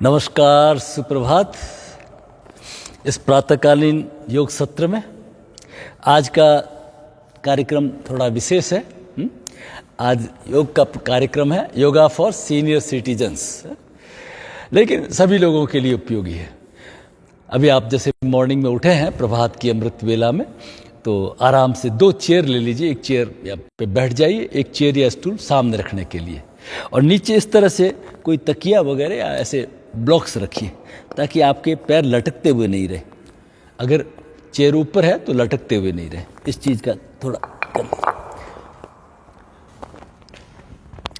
नमस्कार, सुप्रभात। इस प्रातःकालीन योग सत्र में आज का कार्यक्रम थोड़ा विशेष है। आज योग का कार्यक्रम है योगा फॉर सीनियर सिटीजन्स, लेकिन सभी लोगों के लिए उपयोगी है। अभी आप जैसे मॉर्निंग में उठे हैं प्रभात की अमृत वेला में, तो आराम से 2 चेयर ले लीजिए। एक चेयर पे बैठ जाइए, एक चेयर या स्टूल सामने रखने के लिए, और नीचे इस तरह से कोई तकिया वगैरह या ऐसे ब्लॉक्स रखिए ताकि आपके पैर लटकते हुए नहीं रहे। अगर चेयर ऊपर है तो लटकते हुए नहीं रहे। इस चीज का थोड़ा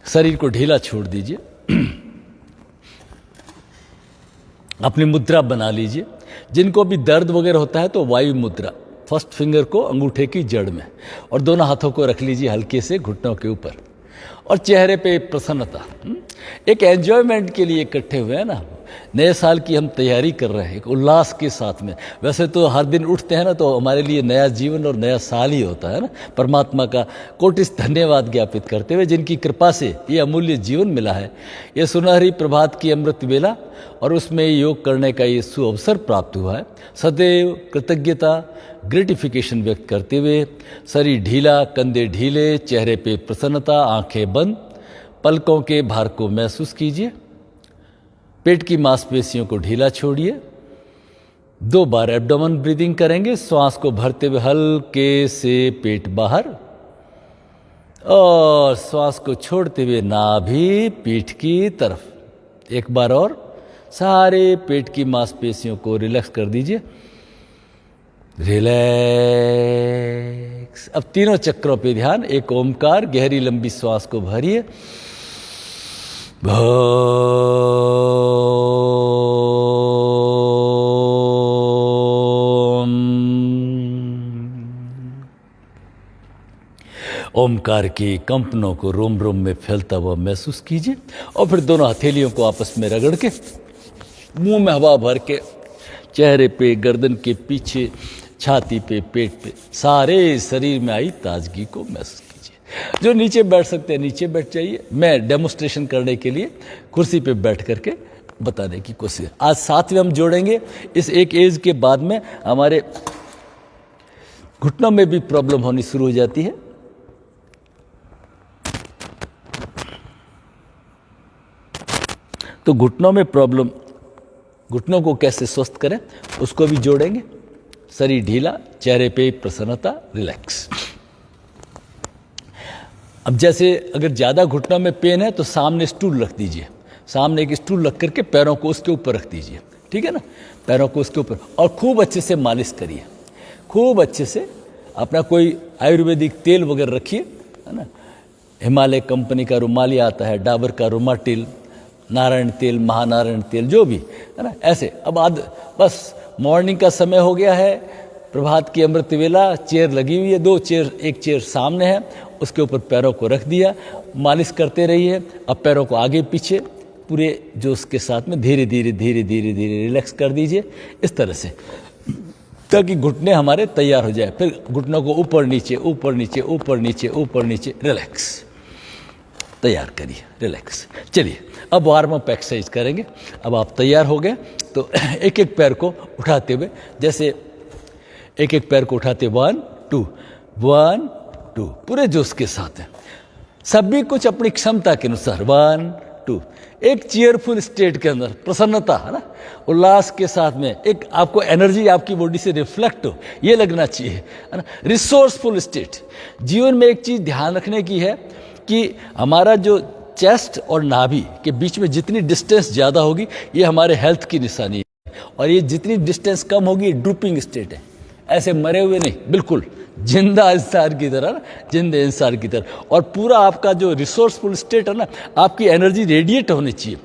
शरीर को ढीला छोड़ दीजिए। अपनी मुद्रा बना लीजिए। जिनको भी दर्द वगैरह होता है तो वायु मुद्रा, फर्स्ट फिंगर को अंगूठे की जड़ में और दोनों हाथों को रख लीजिए हल्के से घुटनों के ऊपर, और चेहरे पे प्रसन्नता। एक एंजॉयमेंट के लिए इकट्ठे हुए हैं ना, नए साल की हम तैयारी कर रहे हैं एक उल्लास के साथ में। वैसे तो हर दिन उठते हैं ना तो हमारे लिए नया जीवन और नया साल ही होता है ना। परमात्मा का कोटिस धन्यवाद ज्ञापित करते हुए जिनकी कृपा से ये अमूल्य जीवन मिला है, ये सुनहरी प्रभात की अमृत वेला और उसमें योग करने का ये सुअवसर प्राप्त हुआ है, सदैव कृतज्ञता ग्रेटिफिकेशन व्यक्त करते हुए शरीर ढीला, कंधे ढीले, चेहरे पे प्रसन्नता, आंखें बंद, पलकों के भार को महसूस कीजिए। पेट की मांसपेशियों को ढीला छोड़िए। 2 बार एब्डोमेन ब्रीदिंग करेंगे, श्वास को भरते हुए हल्के से पेट बाहर, और श्वास को छोड़ते हुए नाभि पीठ की तरफ। एक बार और सारे पेट की मांसपेशियों को रिलैक्स कर दीजिए। रिलैक्स। अब तीनों चक्रों पे ध्यान। एक ओमकार, गहरी लंबी श्वास को भरिए। ओमकार की कंपनों को रोम रोम में फैलता हुआ महसूस कीजिए, और फिर दोनों हथेलियों को आपस में रगड़ के मुंह में हवा भर के चेहरे पे, गर्दन के पीछे, छाती पे, पेट पे, सारे शरीर में आई ताजगी को महसूस कीजिए। जो नीचे बैठ सकते हैं नीचे बैठ जाइए। मैं डेमोस्ट्रेशन करने के लिए कुर्सी पे बैठ करके बताने की कोशिश। आज 7वें हम जोड़ेंगे। इस एक एज के बाद में हमारे घुटनों में भी प्रॉब्लम होनी शुरू हो जाती है। तो घुटनों में प्रॉब्लम, घुटनों को कैसे स्वस्थ करें उसको भी जोड़ेंगे। शरीर ढीला, चेहरे पे प्रसन्नता, रिलैक्स। अब जैसे अगर ज़्यादा घुटनों में पेन है तो सामने स्टूल रख दीजिए। सामने एक स्टूल रख करके पैरों को उसके ऊपर रख दीजिए, ठीक है ना। पैरों को उसके ऊपर, और खूब अच्छे से मालिश करिए। खूब अच्छे से अपना कोई आयुर्वेदिक तेल वगैरह रखिए, है ना। हिमालय कंपनी का रुमाली आता है, डाबर का रुमाटिल, नारायण तेल, महानारायण तेल, जो भी है ना, ऐसे। अब आज बस मॉर्निंग का समय हो गया है, प्रभात की अमृत वेला, चेयर लगी हुई है, 2 चेयर, एक चेयर सामने है, उसके ऊपर पैरों को रख दिया। मालिश करते रहिए। अब पैरों को आगे पीछे पूरे जोश के साथ में धीरे धीरे धीरे धीरे धीरे रिलैक्स कर दीजिए, इस तरह से, ताकि घुटने हमारे तैयार हो जाए। फिर घुटनों को ऊपर नीचे, ऊपर नीचे, ऊपर नीचे, ऊपर नीचे, रिलैक्स। तैयार करिए, रिलैक्स। चलिए अब वार्म अप एक्सरसाइज करेंगे। अब आप तैयार हो गए तो एक एक पैर को उठाते हुए, जैसे एक एक पैर को उठाते 1 2 1 2, पूरे जोश के साथ है। सभी कुछ अपनी क्षमता के अनुसार 1 2, एक चीयरफुल स्टेट के अंदर, प्रसन्नता, है ना, उल्लास के साथ में। एक आपको एनर्जी आपकी बॉडी से रिफ्लेक्ट हो, ये लगना चाहिए, है ना। Resourceful state. जीवन में एक चीज ध्यान रखने की है कि हमारा जो चेस्ट और नाभि के बीच में जितनी डिस्टेंस ज़्यादा होगी ये हमारे हेल्थ की निशानी है, और ये जितनी डिस्टेंस कम होगी ड्रूपिंग स्टेट है। ऐसे मरे हुए नहीं, बिल्कुल जिंदा इंसान की तरह ना, जिंदे इंसान की तरह। और पूरा आपका जो रिसोर्सफुल स्टेट है ना, आपकी एनर्जी रेडिएट होनी चाहिए।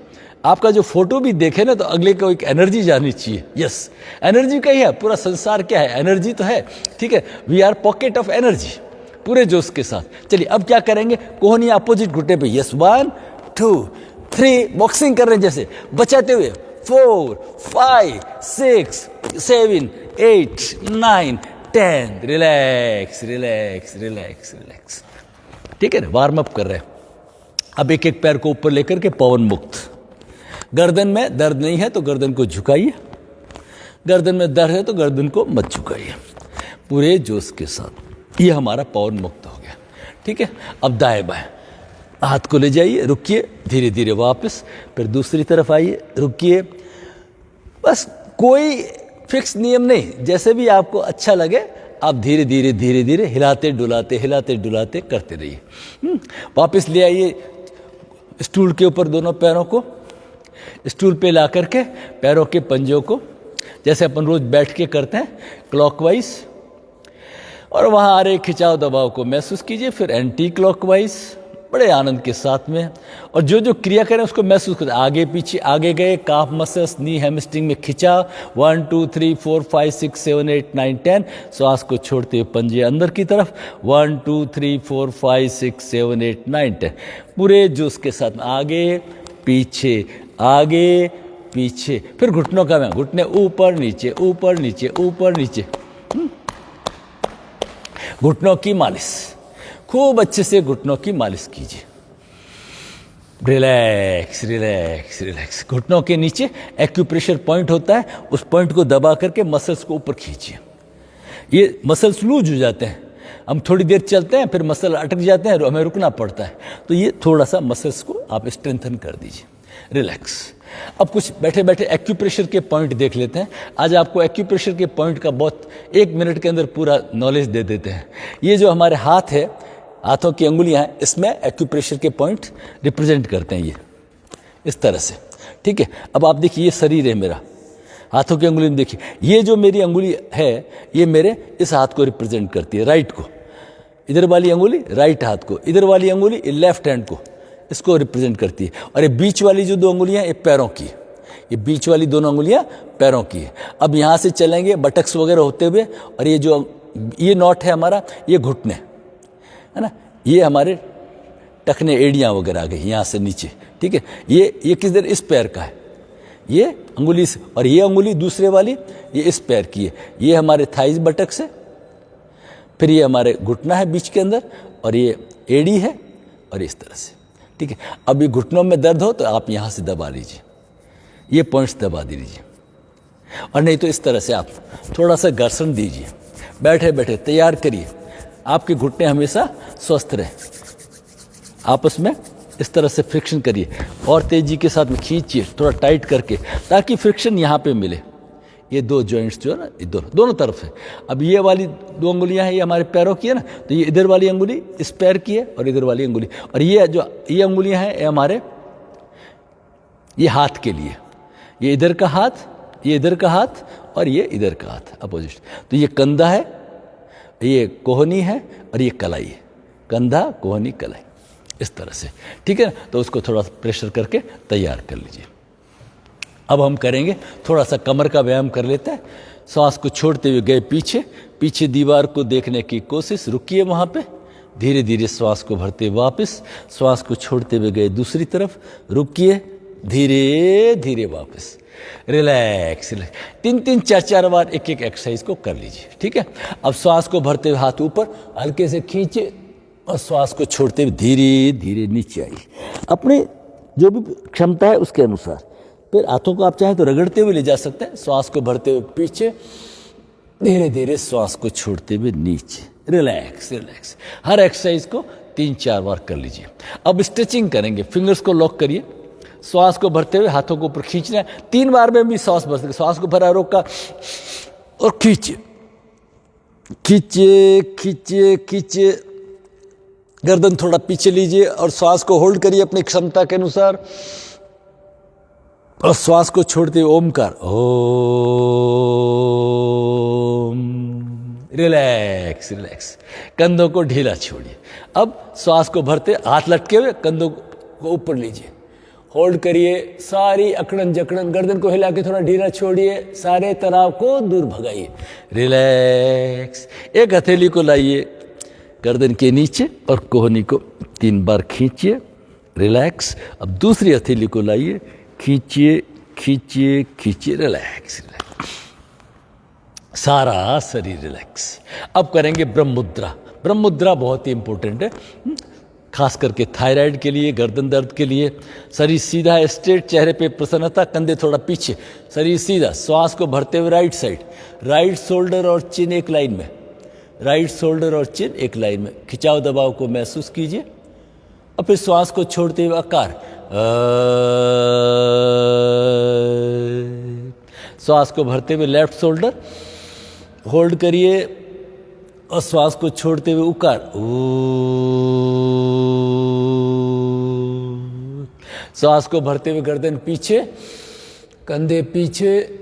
आपका जो फोटो भी देखे ना तो अगले को एक एनर्जी जानी चाहिए। यस, एनर्जी का ही है पूरा संसार। क्या है? एनर्जी तो है, ठीक है। We are pocket of energy, पूरे जोश के साथ। चलिए अब क्या करेंगे, कोहनी अपोजिट घुटने पे। यस, 1 2 3, बॉक्सिंग कर रहे हैं जैसे, बचाते हुए 4 5 6 7 8 9 10, रिलैक्स रिलैक्स रिलैक्स रिलैक्स, ठीक है ना। वार्म अप कर रहे हैं। अब एक एक पैर को ऊपर लेकर के पवन मुक्त, गर्दन में दर्द नहीं है तो गर्दन को झुकाइए, गर्दन में दर्द है तो गर्दन को मत झुकाइए, पूरे जोश के साथ। ये हमारा पवन मुक्त हो गया। ठीक है, अब दाएं बाएं हाथ को ले जाइए, रुकिए, धीरे धीरे वापस, फिर दूसरी तरफ आइए, रुकिए। बस कोई फिक्स नियम नहीं, जैसे भी आपको अच्छा लगे आप धीरे धीरे धीरे धीरे हिलाते डुलाते करते रहिए। वापस ले आइए स्टूल के ऊपर दोनों पैरों को, स्टूल पे ला करके पैरों के पंजों को जैसे अपन रोज बैठ के करते हैं क्लॉकवाइज, और वहाँ आ रहे खिंचाव दबाव को महसूस कीजिए। फिर एंटी क्लॉकवाइज बड़े आनंद के साथ में, और जो जो क्रिया करें उसको महसूस करें। आगे पीछे आगे गए, काफ मसल्स, नी हैमस्ट्रिंग में खिंचा, 1 2 3 4 5 6 7 8 9 10। श्वास को छोड़ते हुए पंजे अंदर की तरफ, 1 2 3 4 5 6 7 8 9 10। पूरे जोश के साथ आगे पीछे आगे पीछे। फिर घुटनों का व्यायाम, घुटने ऊपर नीचे ऊपर नीचे ऊपर नीचे। घुटनों की मालिश, खूब अच्छे से घुटनों की मालिश कीजिए। Relax relax relax. घुटनों के नीचे एक्यूप्रेशर पॉइंट होता है, उस पॉइंट को दबा करके मसल्स को ऊपर खींचिए। ये मसल्स लूज हो जाते हैं, हम थोड़ी देर चलते हैं फिर मसल अटक जाते हैं, हमें रुकना पड़ता है, तो ये थोड़ा सा मसल्स को आप स्ट्रेंथन कर दीजिए। रिलैक्स। अब कुछ बैठे बैठे एक्यूप्रेशर के पॉइंट देख लेते हैं। आज आपको एक्यूप्रेशर के पॉइंट का बहुत 1 मिनट के अंदर पूरा नॉलेज दे देते हैं। ये जो हमारे हाथ है, हाथों की अंगुलियां हैं, इसमें एक्यूप्रेशर के पॉइंट रिप्रेजेंट करते हैं, ये इस तरह से। ठीक है, अब आप देखिए ये शरीर है मेरा, हाथों की अंगुली में देखिए, ये जो मेरी अंगुली है ये मेरे इस हाथ को रिप्रेजेंट करती है, राइट को। इधर वाली अंगुली राइट हाथ को, इधर वाली अंगुली लेफ्ट हैंड को, इसको रिप्रेजेंट करती है। और ये बीच वाली जो 2 अंगुलियां ये पैरों की, ये बीच वाली दोनों अंगुलियां पैरों की है। अब यहाँ से चलेंगे बटक्स वगैरह होते हुए, और ये जो ये नॉट है हमारा, ये घुटने है ना, ये हमारे टखने एड़ियाँ वगैरह आ गई यहाँ से नीचे। ठीक है, ये किधर, इस पैर का है, ये अंगुली से, और ये अंगुली दूसरे वाली ये इस पैर की है। ये हमारे थाइज बटक्स है, फिर ये हमारे घुटना है बीच के अंदर, और ये एड़ी है, और इस तरह से। ठीक है, अब ये घुटनों में दर्द हो तो आप यहाँ से दबा लीजिए, ये पॉइंट्स दबा दीजिए, और नहीं तो इस तरह से आप थोड़ा सा घर्षण दीजिए। बैठे बैठे तैयार करिए, आपके घुटने हमेशा स्वस्थ रहें। आपस में इस तरह से फ्रिक्शन करिए, और तेजी के साथ में खींचिए थोड़ा टाइट करके, ताकि फ्रिक्शन यहाँ पे मिले। ये 2 जॉइंट्स जो है ना, दोनों तरफ है। अब ये वाली 2 अंगुलियां हैं, ये हमारे पैरों की है ना, तो ये इधर वाली अंगुली इस पैर की है, और इधर वाली अंगुली, और ये जो ये अंगुलियां हैं ये हमारे ये हाथ के लिए, ये इधर का हाथ, ये इधर का हाथ, और ये इधर का हाथ अपोजिट। तो ये कंधा है, ये कोहनी है, और ये कलाई है, कंधा कोहनी कलाई, इस तरह से। ठीक है, तो उसको थोड़ा प्रेशर करके तैयार कर लीजिए। अब हम करेंगे थोड़ा सा कमर का व्यायाम कर लेते हैं। सांस को छोड़ते हुए गए पीछे, पीछे दीवार को देखने की कोशिश, रुकिए वहाँ पे, धीरे धीरे श्वास को भरते वापस, श्वास को छोड़ते हुए गए दूसरी तरफ, रुकिए, धीरे धीरे वापस। Relax relax. 3-3 4-4 बार एक एक्सरसाइज को कर लीजिए। ठीक है, अब श्वास को भरते हुए हाथ ऊपर हल्के से खींचे, और श्वास को छोड़ते हुए धीरे धीरे नीचे आइए, अपनी जो भी क्षमता है उसके अनुसार। फिर हाथों को आप चाहें तो रगड़ते हुए ले जा सकते हैं। श्वास को भरते हुए पीछे, धीरे धीरे श्वास को छोड़ते हुए नीचे। Relax relax. हर एक्सरसाइज को 3-4 बार कर लीजिए। अब स्ट्रेचिंग करेंगे, फिंगर्स को लॉक करिए, श्वास को भरते हुए हाथों को ऊपर खींचना है। 3 बार में भी श्वास भर सकते, श्वास को भरा रोका और खींचिए खींचिए खींचिए खींचिए। गर्दन थोड़ा पीछे लीजिए और श्वास को होल्ड करिए अपनी क्षमता के अनुसार, और श्वास को छोड़ते हुए ओमकार ओम। Relax relax. कंधों को ढीला छोड़िए। अब श्वास को भरते हाथ लटके हुए कंधों को ऊपर लीजिए, होल्ड करिए, सारी अकड़न जकड़न, गर्दन को हिला के थोड़ा ढीला छोड़िए, सारे तनाव को दूर भगाइए। रिलैक्स। एक हथेली को लाइए गर्दन के नीचे और कोहनी को 3 बार खींचिए। रिलैक्स। अब दूसरी हथेली को लाइए, खींचिए खींचिए खींचिए। Relax relax. सारा शरीर रिलैक्स। अब करेंगे ब्रह्म मुद्रा। ब्रह्म मुद्रा बहुत ही इंपॉर्टेंट है। खास करके थायराइड के लिए, गर्दन दर्द के लिए। शरीर सीधा स्ट्रेट, चेहरे पे प्रसन्नता, कंधे थोड़ा पीछे, शरीर सीधा। श्वास को भरते हुए राइट साइड, राइट शोल्डर और चिन एक लाइन में, राइट शोल्डर और चिन एक लाइन में। खिंचाव दबाव को महसूस कीजिए और फिर श्वास को छोड़ते हुए आकार। श्वास को भरते हुए लेफ्ट शोल्डर होल्ड करिए और श्वास को छोड़ते हुए उकार। श्वास को भरते हुए गर्दन पीछे, कंधे पीछे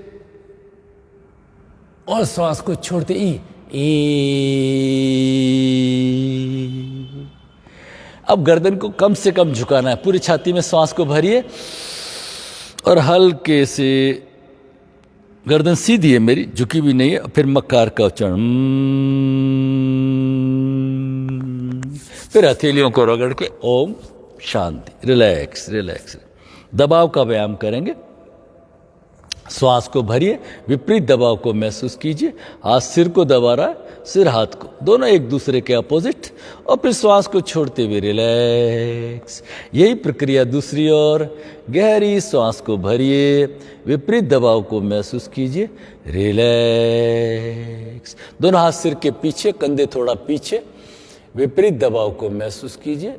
और श्वास को छोड़ते ई। अब गर्दन को कम से कम झुकाना है, पूरी छाती में श्वास को भरिए और हल्के से, गर्दन सीधी है मेरी, झुकी भी नहीं है। फिर मकार का उच्चारण, फिर हथेलियों को रगड़ के ओम शांति। Relax relax. दबाव का व्यायाम करेंगे। श्वास को भरिए, विपरीत दबाव को महसूस कीजिए। हाथ सिर को दबा रहा है, सिर हाथ को, दोनों एक दूसरे के अपोजिट। और फिर श्वास को छोड़ते हुए रिलैक्स। यही प्रक्रिया दूसरी ओर। गहरी श्वास को भरिए, विपरीत दबाव को महसूस कीजिए। रिलैक्स। दोनों हाथ सिर के पीछे, कंधे थोड़ा पीछे, विपरीत दबाव को महसूस कीजिए।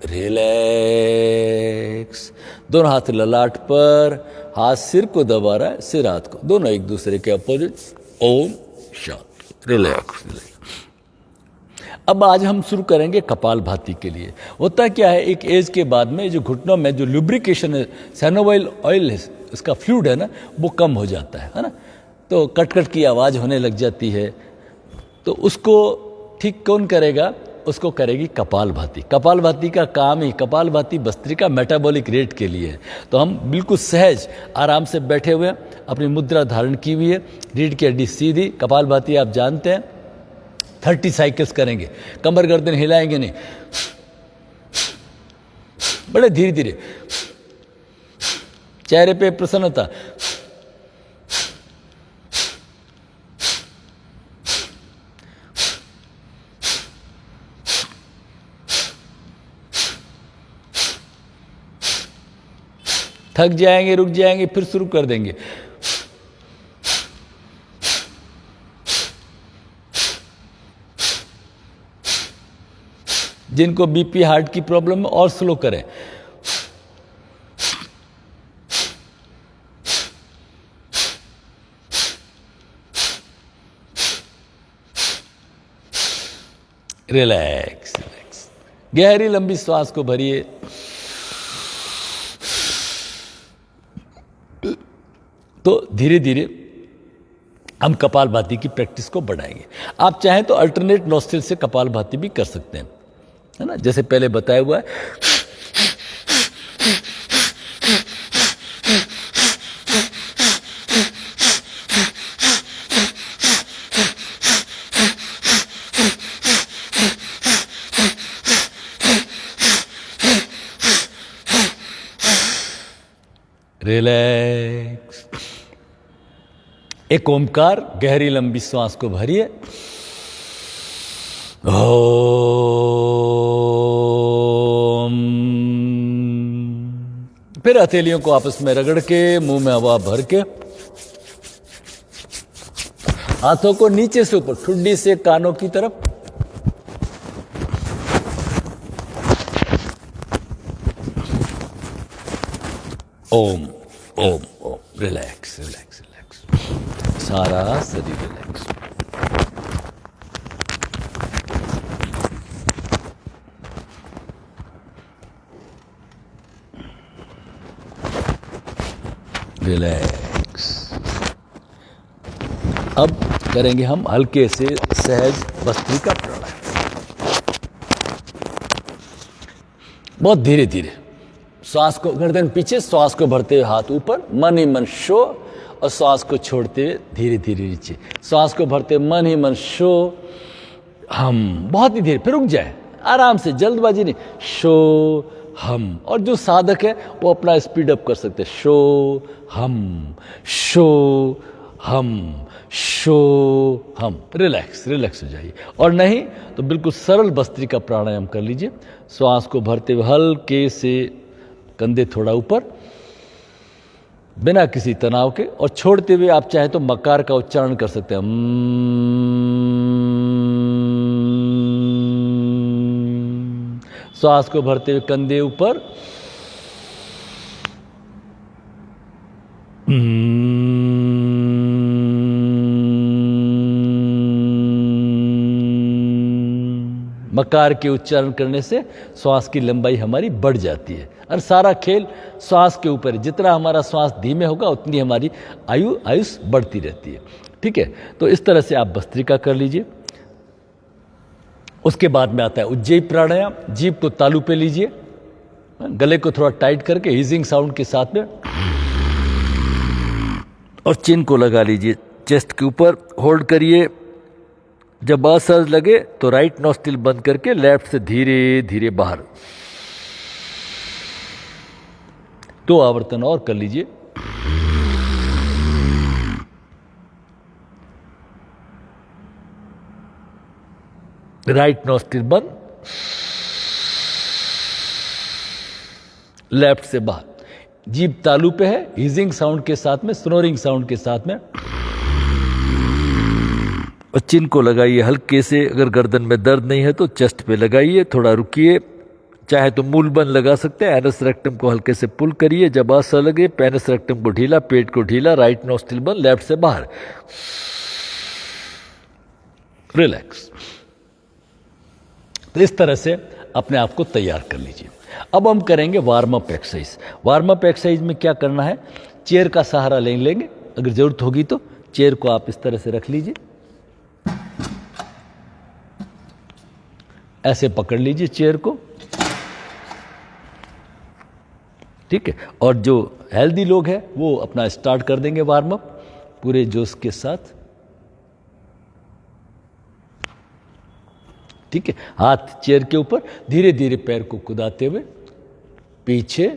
रिलैक्स। दोनों हाथ ललाट पर, हाथ सिर को दबा रहा है, सिर हाथ को, दोनों एक दूसरे के अपोजिट। ओम शांति। रिलैक्स। अब आज हम शुरू करेंगे कपालभाति के लिए। होता क्या है, एक एज के बाद में जो घुटनों में जो लुब्रिकेशन है, सैनोवाइल ऑयल है, इसका फ्लूइड है ना, वो कम हो जाता है ना, तो कटकट की आवाज़ होने लग जाती है। तो उसको ठीक कौन करेगा? उसको करेगी कपालभाति। कपालभाति का काम ही, कपालभाति भस्त्रिका मेटाबॉलिक रेट के लिए है। तो हम बिल्कुल सहज आराम से बैठे हुए हैं, अपनी मुद्रा धारण की हुई है, रीढ़ की हड्डी सीधी। कपालभाति आप जानते हैं, 30 साइकिल्स करेंगे, कमर गर्दन हिलाएंगे नहीं, बड़े धीरे धीरे, चेहरे पे प्रसन्नता। थक जाएंगे, रुक जाएंगे, फिर शुरू कर देंगे। जिनको बीपी हार्ट की प्रॉब्लम है और स्लो करें। Relax relax. गहरी लंबी श्वास को भरिए। तो धीरे धीरे हम कपालभाति की प्रैक्टिस को बढ़ाएंगे। आप चाहें तो अल्टरनेट नोस्ट्रिल से कपालभाति भी कर सकते हैं, है ना, जैसे पहले बताया हुआ है। रिलैक्स। एक ओमकार, गहरी लंबी श्वास को भरिए। ओम। फिर हथेलियों को आपस में रगड़ के, मुंह में हवा भर के, हाथों को नीचे से ऊपर, ठुड्डी से कानों की तरफ। ओम ओम ओम। Relax relax relax. सारा शरीर रिलैक्स। रिलैक्स। अब करेंगे हम हल्के से सहज भस्त्रिका प्राणायाम। बहुत धीरे धीरे श्वास को, गर्दन पीछे, श्वास को भरते हुए हाथ ऊपर, मन ही मन शो, और श्वास को छोड़ते हुए धीरे धीरे नीचे। श्वास को भरते हुए मन ही मन शो, हम, बहुत ही धीरे, फिर रुक जाए, आराम से, जल्दबाजी नहीं। शो हम। और जो साधक है वो अपना स्पीड अप कर सकते हैं। शो हम, शो हम, शो हम। रिलैक्स रिलैक्स हो जाइए। और नहीं तो बिल्कुल सरल भस्त्रिका प्राणायाम कर लीजिए। श्वास को भरते हुए हल्के से कंधे थोड़ा ऊपर, बिना किसी तनाव के, और छोड़ते हुए आप चाहे तो मकार का उच्चारण कर सकते हैं। श्वास को भरते हुए कंधे ऊपर, मकार के उच्चारण करने से श्वास की लंबाई हमारी बढ़ जाती है। और सारा खेल श्वास के ऊपर है। जितना हमारा श्वास धीमे होगा उतनी हमारी आयुष बढ़ती रहती है। ठीक है, तो इस तरह से आप भस्त्रिका कर लीजिए। उसके बाद में आता है उज्जयी प्राणायाम। जीभ को तालू पे लीजिए, गले को थोड़ा टाइट करके हीजिंग साउंड के साथ में, और चिन को लगा लीजिए चेस्ट के ऊपर, होल्ड करिए। जब असहज लगे तो राइट नॉस्ट्रिल बंद करके लेफ्ट से धीरे धीरे बाहर। 2 आवर्तन और कर लीजिए। राइट नॉस्ट्रिल बंद, लेफ्ट से बाहर। जीभ तालू पे है, हीजिंग साउंड के साथ में, स्नोरिंग साउंड के साथ में, और चिन को लगाइए हल्के से। अगर गर्दन में दर्द नहीं है तो चेस्ट पे लगाइए, थोड़ा रुकिए। चाहे तो मूल बंद लगा सकते हैं। एनस रेक्टम को हल्के से पुल करिए। जब असहज लगे पेनिस रेक्टम को ढीला, पेट को ढीला, राइट नॉस्ट्रिल बंद, लेफ्ट से बाहर। रिलैक्स। तो इस तरह से अपने आप को तैयार कर लीजिए। अब हम करेंगे warm up exercise. Warm up exercise में क्या करना है, चेयर का सहारा ले लेंगे। अगर जरूरत होगी तो चेयर को आप इस तरह से रख लीजिए, ऐसे पकड़ लीजिए चेयर को। ठीक है, और जो हेल्दी लोग हैं वो अपना स्टार्ट कर देंगे वार्म अप पूरे जोश के साथ। ठीक है, हाथ चेयर के ऊपर, धीरे धीरे पैर को कुदाते हुए पीछे,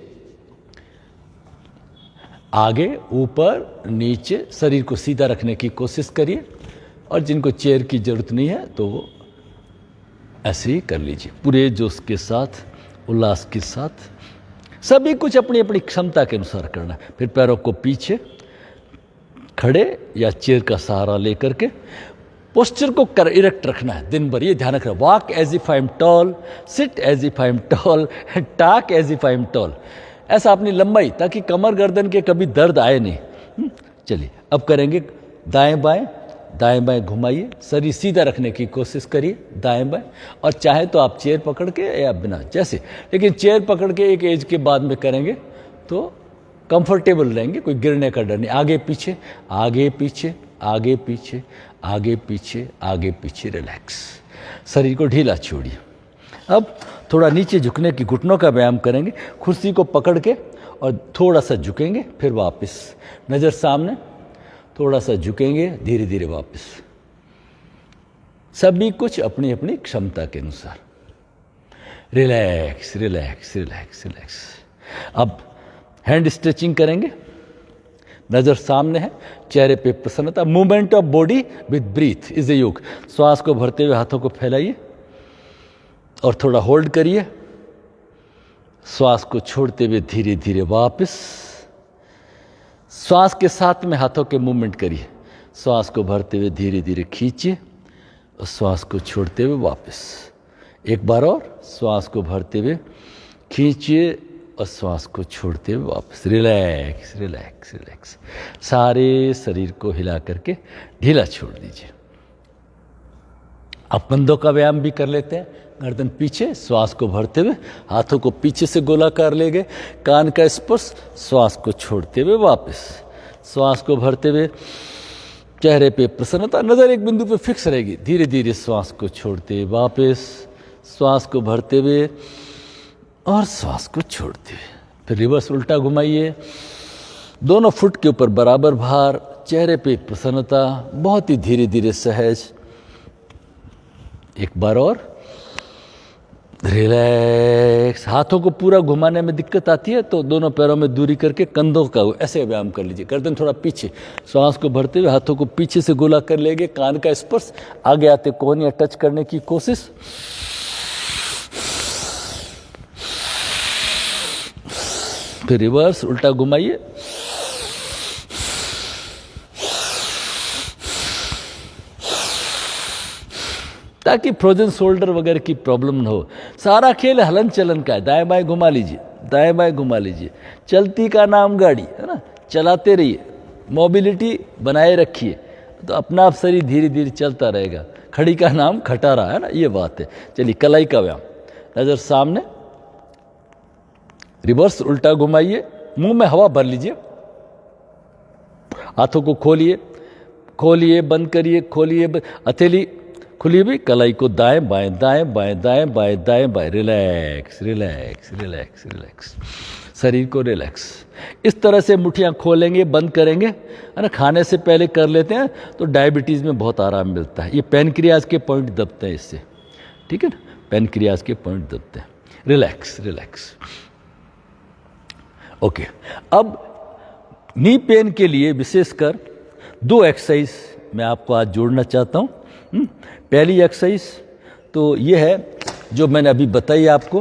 आगे, ऊपर, नीचे, शरीर को सीधा रखने की कोशिश करिए। और जिनको चेयर की जरूरत नहीं है तो वो ऐसे ही कर लीजिए, पूरे जोश के साथ, उल्लास के साथ। सभी कुछ अपनी अपनी क्षमता के अनुसार करना है। फिर पैरों को पीछे, खड़े या चेयर का सहारा लेकर के पोस्चर को इरेक्ट रखना है दिन भर। ये ध्यान रखना, walk as if I am tall, sit as if I am tall, talk as if I am tall. ऐसा अपनी लंबाई, ताकि कमर गर्दन के कभी दर्द आए नहीं। चलिए अब करेंगे दाएं बाएं। दाएं बाएं घुमाइए, शरीर सीधा रखने की कोशिश करिए दाएं बाएं। और चाहे तो आप चेयर पकड़ के या बिना, जैसे, लेकिन चेयर पकड़ के एक एज के बाद में करेंगे तो कंफर्टेबल रहेंगे, कोई गिरने का डर नहीं। आगे पीछे, आगे पीछे, आगे पीछे, आगे पीछे, आगे पीछे। रिलैक्स, शरीर को ढीला छोड़िए। अब थोड़ा नीचे झुकने की, घुटनों का व्यायाम करेंगे। कुर्सी को पकड़ के और थोड़ा सा झुकेंगे, फिर वापस नज़र सामने, थोड़ा सा झुकेंगे, धीरे धीरे वापस। सभी कुछ अपनी अपनी क्षमता के अनुसार। Relax relax relax relax. अब हैंड स्ट्रेचिंग करेंगे, नजर सामने है, चेहरे पे प्रसन्नता। Movement of body with breath is a yoga. श्वास को भरते हुए हाथों को फैलाइए और थोड़ा होल्ड करिए। श्वास को छोड़ते हुए धीरे धीरे वापस। श्वास के साथ में हाथों के मूवमेंट करिए। श्वास को भरते हुए धीरे धीरे खींचिए और श्वास को छोड़ते हुए वापस। एक बार और, श्वास को भरते हुए खींचिए और श्वास को छोड़ते हुए वापस। Relax relax relax. सारे शरीर को हिला करके ढीला छोड़ दीजिए। अब कंधों का व्यायाम भी कर लेते हैं। गर्दन पीछे, श्वास को भरते हुए हाथों को पीछे से गोलाकार ले गए। कान का स्पर्श, श्वास को छोड़ते हुए वापस। श्वास को भरते हुए चेहरे पे प्रसन्नता, नजर एक बिंदु पे फिक्स रहेगी। धीरे धीरे श्वास को छोड़ते हुए वापस। श्वास को भरते हुए और श्वास को छोड़ते हुए। फिर रिवर्स उल्टा घुमाइए। दोनों फुट के ऊपर बराबर भार, चेहरे पे प्रसन्नता, बहुत ही धीरे धीरे सहज। एक बार और, रिलैक्स। हाथों को पूरा घुमाने में दिक्कत आती है तो दोनों पैरों में दूरी करके कंधों का ऐसे व्यायाम कर लीजिए। गर्दन थोड़ा पीछे, श्वास को भरते हुए हाथों को पीछे से गोला कर लेंगे। कान का स्पर्श, आगे आते कोहनियां टच करने की कोशिश। फिर रिवर्स, उल्टा घुमाइए। ताकि फ्रोजन शोल्डर वगैरह की प्रॉब्लम न हो। सारा खेल हलन चलन का है। दाएं बाएं घुमा लीजिए, दाएं बाएं घुमा लीजिए। चलती का नाम गाड़ी है ना, चलाते रहिए, मोबिलिटी बनाए रखिए तो अपना आप शरीर धीरे धीरे चलता रहेगा। खड़ी का नाम खटारा है ना, ये बात है। चलिए कलाई का व्यायाम। नजर सामने, रिवर्स उल्टा घुमाइए, मुंह में हवा भर लीजिए, हाथों को खोलिए, खोलिए बंद करिए, खोलिए हथेली खुली भी, कलाई को दाएं बाएं दाएं बाएं दाएं बाएं दाएं बाएं। रिलैक्स रिलैक्स रिलैक्स रिलैक्स, शरीर को रिलैक्स। इस तरह से मुट्ठियां खोलेंगे, बंद करेंगे, है ना। खाने से पहले कर लेते हैं तो डायबिटीज़ में बहुत आराम मिलता है। ये पैनक्रियाज के पॉइंट दबते हैं इससे, ठीक है ना, पैनक्रियाज के पॉइंट दबते हैं। Relax relax. ओके, अब नी पेन के लिए विशेषकर 2 एक्सरसाइज मैं आपको आज जोड़ना चाहता हूँ। पहली एक्सरसाइज तो ये है जो मैंने अभी बताई आपको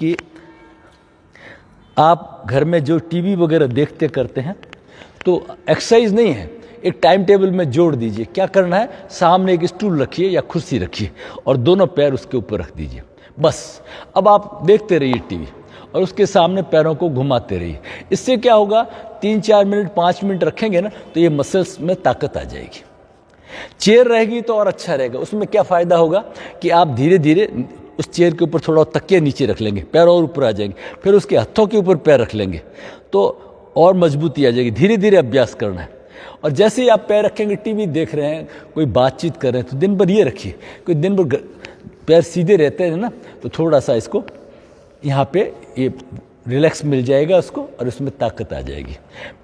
कि आप घर में जो टीवी वगैरह देखते करते हैं तो एक्सरसाइज नहीं है, एक टाइम टेबल में जोड़ दीजिए। क्या करना है, सामने एक स्टूल रखिए या कुर्सी रखिए और दोनों पैर उसके ऊपर रख दीजिए, बस। अब आप देखते रहिए टीवी और उसके सामने पैरों को घुमाते रहिए। इससे क्या होगा, 3-4 मिनट 5 मिनट रखेंगे ना तो ये मसल्स में ताकत आ जाएगी। चेयर रहेगी तो और अच्छा रहेगा। उसमें क्या फ़ायदा होगा कि आप धीरे धीरे उस चेयर के ऊपर थोड़ा तकिया नीचे रख लेंगे, पैर और ऊपर आ जाएंगे, फिर उसके हथों के ऊपर पैर रख लेंगे तो और मजबूती आ जाएगी। धीरे धीरे अभ्यास करना है। और जैसे ही आप पैर रखेंगे, टीवी देख रहे हैं, कोई बातचीत कर रहे हैं तो दिन भर ये रखिए। कोई दिन भर पैर सीधे रहते हैं ना तो थोड़ा सा इसको यहाँ पे ये रिलैक्स मिल जाएगा उसको और उसमें ताकत आ जाएगी।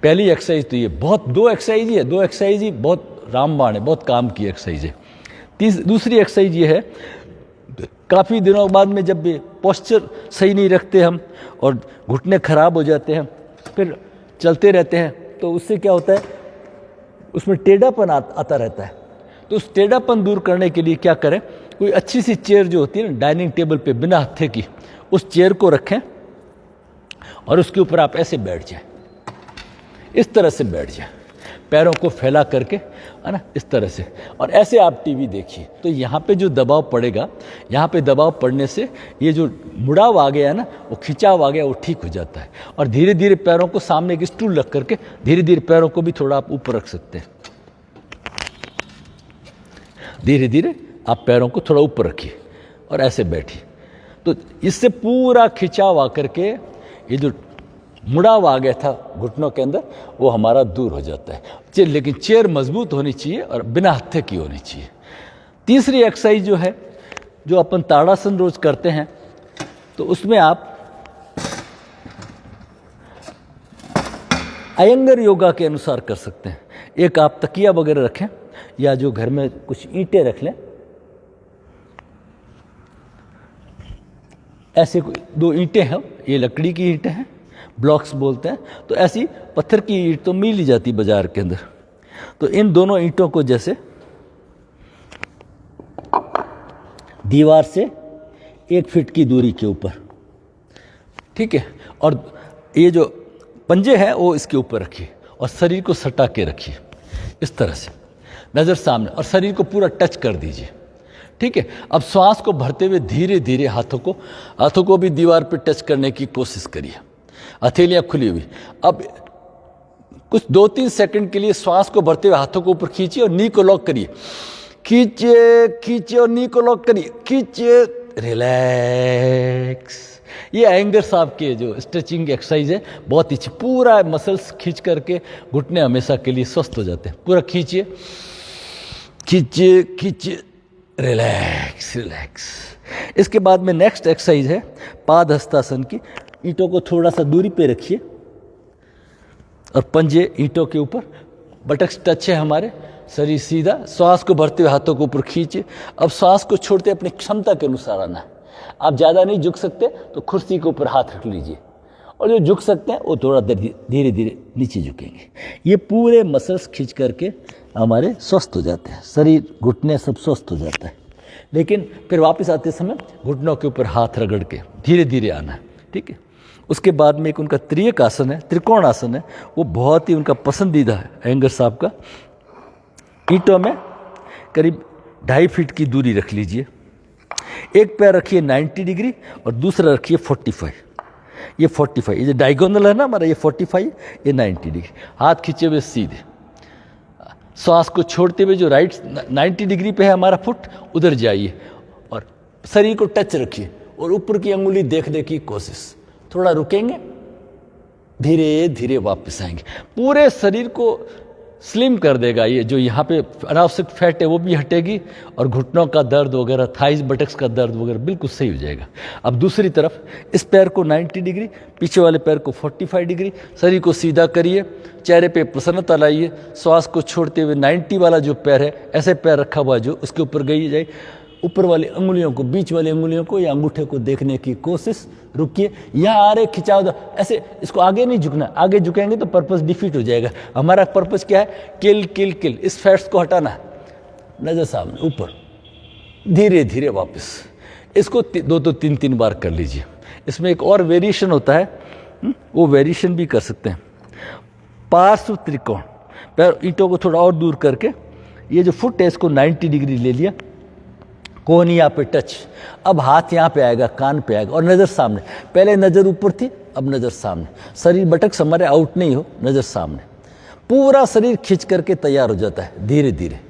पहली एक्सरसाइज तो ये, बहुत 2 एक्सरसाइज ही है, 2 एक्सरसाइज ही बहुत रामबाण है, बहुत काम की एक्सरसाइज है। दूसरी एक्सरसाइज ये है, काफ़ी दिनों बाद में जब भी पोस्चर सही नहीं रखते हम और घुटने खराब हो जाते हैं, फिर चलते रहते हैं तो उससे क्या होता है, उसमें टेढ़ापन आता रहता है। तो उस टेढ़ापन दूर करने के लिए क्या करें, कोई अच्छी सी चेयर जो होती है ना डाइनिंग टेबल पे बिना हत्थे की, उस चेयर को रखें और उसके ऊपर आप ऐसे बैठ जाएं, इस तरह से बैठ जाएं, पैरों को फैला करके, है ना, इस तरह से। और ऐसे आप टीवी देखिए तो यहाँ पे जो दबाव पड़ेगा, यहाँ पे दबाव पड़ने से ये जो मुड़ाव आ गया है ना, वो खिंचाव आ गया, वो ठीक हो जाता है। और धीरे धीरे पैरों को सामने एक स्टूल रख करके धीरे धीरे पैरों को भी थोड़ा आप ऊपर रख सकते हैं। धीरे धीरे आप पैरों को थोड़ा ऊपर रखिए और ऐसे बैठिए, तो इससे पूरा खिंचाव आकर के ये जो मुड़ाव आ गया था घुटनों के अंदर वो हमारा दूर हो जाता है। लेकिन चेयर मजबूत होनी चाहिए और बिना हत्थे की होनी चाहिए। तीसरी एक्सरसाइज जो है, जो अपन ताड़ासन रोज करते हैं, तो उसमें आप अयंगर योगा के अनुसार कर सकते हैं। एक आप तकिया वगैरह रखें या जो घर में कुछ ईंटें रख लें, ऐसे 2 ईंटें हैं, ये लकड़ी की ईंटें हैं, ब्लॉक्स बोलते हैं, तो ऐसी पत्थर की ईंट तो मिल ही जाती बाजार के अंदर। तो इन दोनों ईंटों को जैसे दीवार से 1 फीट की दूरी के ऊपर, ठीक है, और ये जो पंजे हैं वो इसके ऊपर रखिए और शरीर को सटा के रखिए इस तरह से, नज़र सामने, और शरीर को पूरा टच कर दीजिए, ठीक है। अब श्वास को भरते हुए धीरे धीरे हाथों को भी दीवार पर टच करने की कोशिश करिए, हथेलियाँ खुली हुई। अब कुछ 2-3 सेकंड के लिए श्वास को भरते हुए हाथों को ऊपर खींचिए और नी को लॉक करिए, खींचिए और नी को लॉक करिए, खींचिए, रिलैक्स। ये अयंगर साहब के जो स्ट्रेचिंग एक्सरसाइज है, बहुत अच्छी, पूरा मसल्स खींच करके घुटने हमेशा के लिए स्वस्थ हो जाते हैं। पूरा खींचिए, रिलैक्स। इसके बाद में नेक्स्ट एक्सरसाइज है पाद हस्तासन की। ईंटों को थोड़ा सा दूरी पे रखिए और पंजे ईंटों के ऊपर, बटक्स टच है हमारे, शरीर सीधा, श्वास को भरते हुए हाथों को ऊपर खींचे। अब श्वास को छोड़ते अपनी क्षमता के अनुसार आना है। आप ज़्यादा नहीं झुक सकते तो कुर्सी के ऊपर हाथ रख लीजिए, और जो झुक सकते हैं वो थोड़ा धीरे धीरे नीचे झुकेंगे। ये पूरे मसल्स खींच करके हमारे स्वस्थ हो जाते हैं, शरीर घुटने सब स्वस्थ हो जाता है। लेकिन फिर वापस आते समय घुटनों के ऊपर हाथ रगड़ के धीरे धीरे आना है, ठीक है। उसके बाद में एक उनका त्रियक आसन है, त्रिकोण आसन है, वो बहुत ही उनका पसंदीदा है अयंगर साहब का। ईंटों में करीब 2.5 फीट की दूरी रख लीजिए, एक पैर रखिए 90 डिग्री और दूसरा रखिए 45। ये 45, ये जो डायगोनल है ना हमारा, ये 45, ये 90 डिग्री। हाथ खींचे हुए सीधे, श्वास को छोड़ते हुए जो राइट 90 डिग्री पे है हमारा फुट, उधर जाइए और शरीर को टच रखिए और ऊपर की अंगुली देखने की कोशिश। थोड़ा रुकेंगे, धीरे धीरे वापस आएंगे। पूरे शरीर को स्लिम कर देगा ये, जो यहाँ पे अनावश्यक फैट है वो भी हटेगी और घुटनों का दर्द वगैरह, थाइज बटक्स का दर्द वगैरह बिल्कुल सही हो जाएगा। अब दूसरी तरफ इस पैर को 90 डिग्री, पीछे वाले पैर को 45 डिग्री, शरीर को सीधा करिए, चेहरे पे प्रसन्नता लाइए, श्वास को छोड़ते हुए 90 वाला जो पैर है, ऐसे पैर रखा हुआ जो, उसके ऊपर गई जाए, ऊपर वाली अंगुलियों को, बीच वाली अंगुलियों को या अंगूठे को देखने की कोशिश। रुकिए, यहाँ आ रहे खिंचाव दो, ऐसे इसको आगे नहीं झुकना, आगे झुकेंगे तो पर्पस डिफीट हो जाएगा। हमारा पर्पस क्या है? किल किल किल, इस फैट्स को हटाना है। नजर सामने, ऊपर, धीरे धीरे वापस। इसको 2-3 बार कर लीजिए। इसमें एक और वेरिएशन होता है, वो वेरिएशन भी कर सकते हैं। पार्श्व त्रिकोण, पैर ईंटों को थोड़ा और दूर करके, ये जो फुट है इसको 90 डिग्री ले लिया, कोहनी यहाँ पे टच, अब हाथ यहाँ पे आएगा, कान पे आएगा और नज़र सामने। पहले नज़र ऊपर थी, अब नज़र सामने। शरीर बटक हमारे आउट नहीं हो, नज़र सामने। पूरा शरीर खींच करके तैयार हो जाता है धीरे धीरे,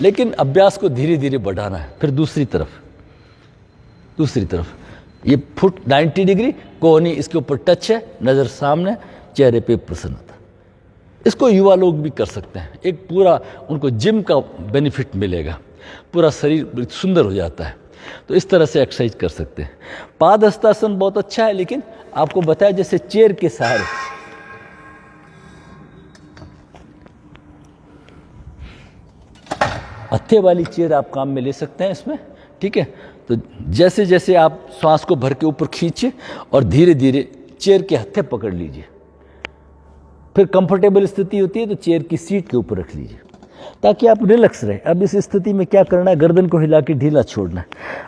लेकिन अभ्यास को धीरे धीरे बढ़ाना है। फिर दूसरी तरफ ये फुट 90 डिग्री, कोहनी इसके ऊपर टच है, नज़र सामने, चेहरे पे प्रसन्नता। इसको युवा लोग भी कर सकते हैं, एक पूरा उनको जिम का बेनिफिट मिलेगा, पूरा शरीर सुंदर हो जाता है। तो इस तरह से एक्सरसाइज कर सकते हैं। पाद हस्तासन बहुत अच्छा है, लेकिन आपको बताया जैसे चेयर के सहारे, हत्थे वाली चेयर आप काम में ले सकते हैं इसमें, ठीक है। तो जैसे जैसे आप श्वास को भर के ऊपर खींचिए और धीरे धीरे चेयर के हत्थे पकड़ लीजिए। फिर कंफर्टेबल स्थिति होती है तो चेयर की सीट के ऊपर रख लीजिए ताकि आप रिलैक्स रहे। अब इस स्थिति में क्या करना है? गर्दन को हिला के ढीला छोड़ना है।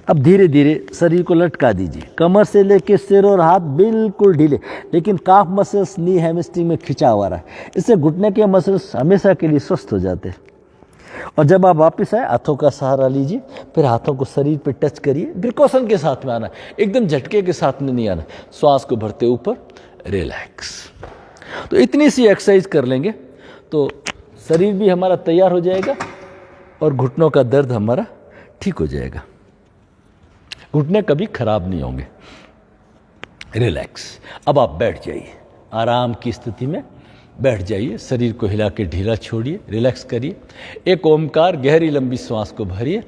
अब धीरे धीरे शरीर को लटका दीजिए, कमर से लेके सिर और हाथ बिल्कुल ढीले, लेकिन काफ मसल्स, नी हैमस्ट्रिंग में खिंचाव आ रहा है। इससे घुटने के मसल्स हमेशा के लिए स्वस्थ हो जाते हैं। और जब आप वापस आए, हाथों का सहारा लीजिए, फिर हाथों को शरीर पे टच करिए। प्रिकॉशन के साथ में आना, एकदम झटके के साथ में नहीं आना। श्वास को भरते ऊपर, रिलैक्स। तो इतनी सी एक्सरसाइज कर लेंगे तो शरीर भी हमारा तैयार हो जाएगा और घुटनों का दर्द हमारा ठीक हो जाएगा। घुटने कभी खराब नहीं होंगे। रिलैक्स। अब आप बैठ जाइए, आराम की स्थिति में बैठ जाइए, शरीर को हिला के ढीला छोड़िए, रिलैक्स करिए। एक ओमकार, गहरी लंबी श्वास को भरिए।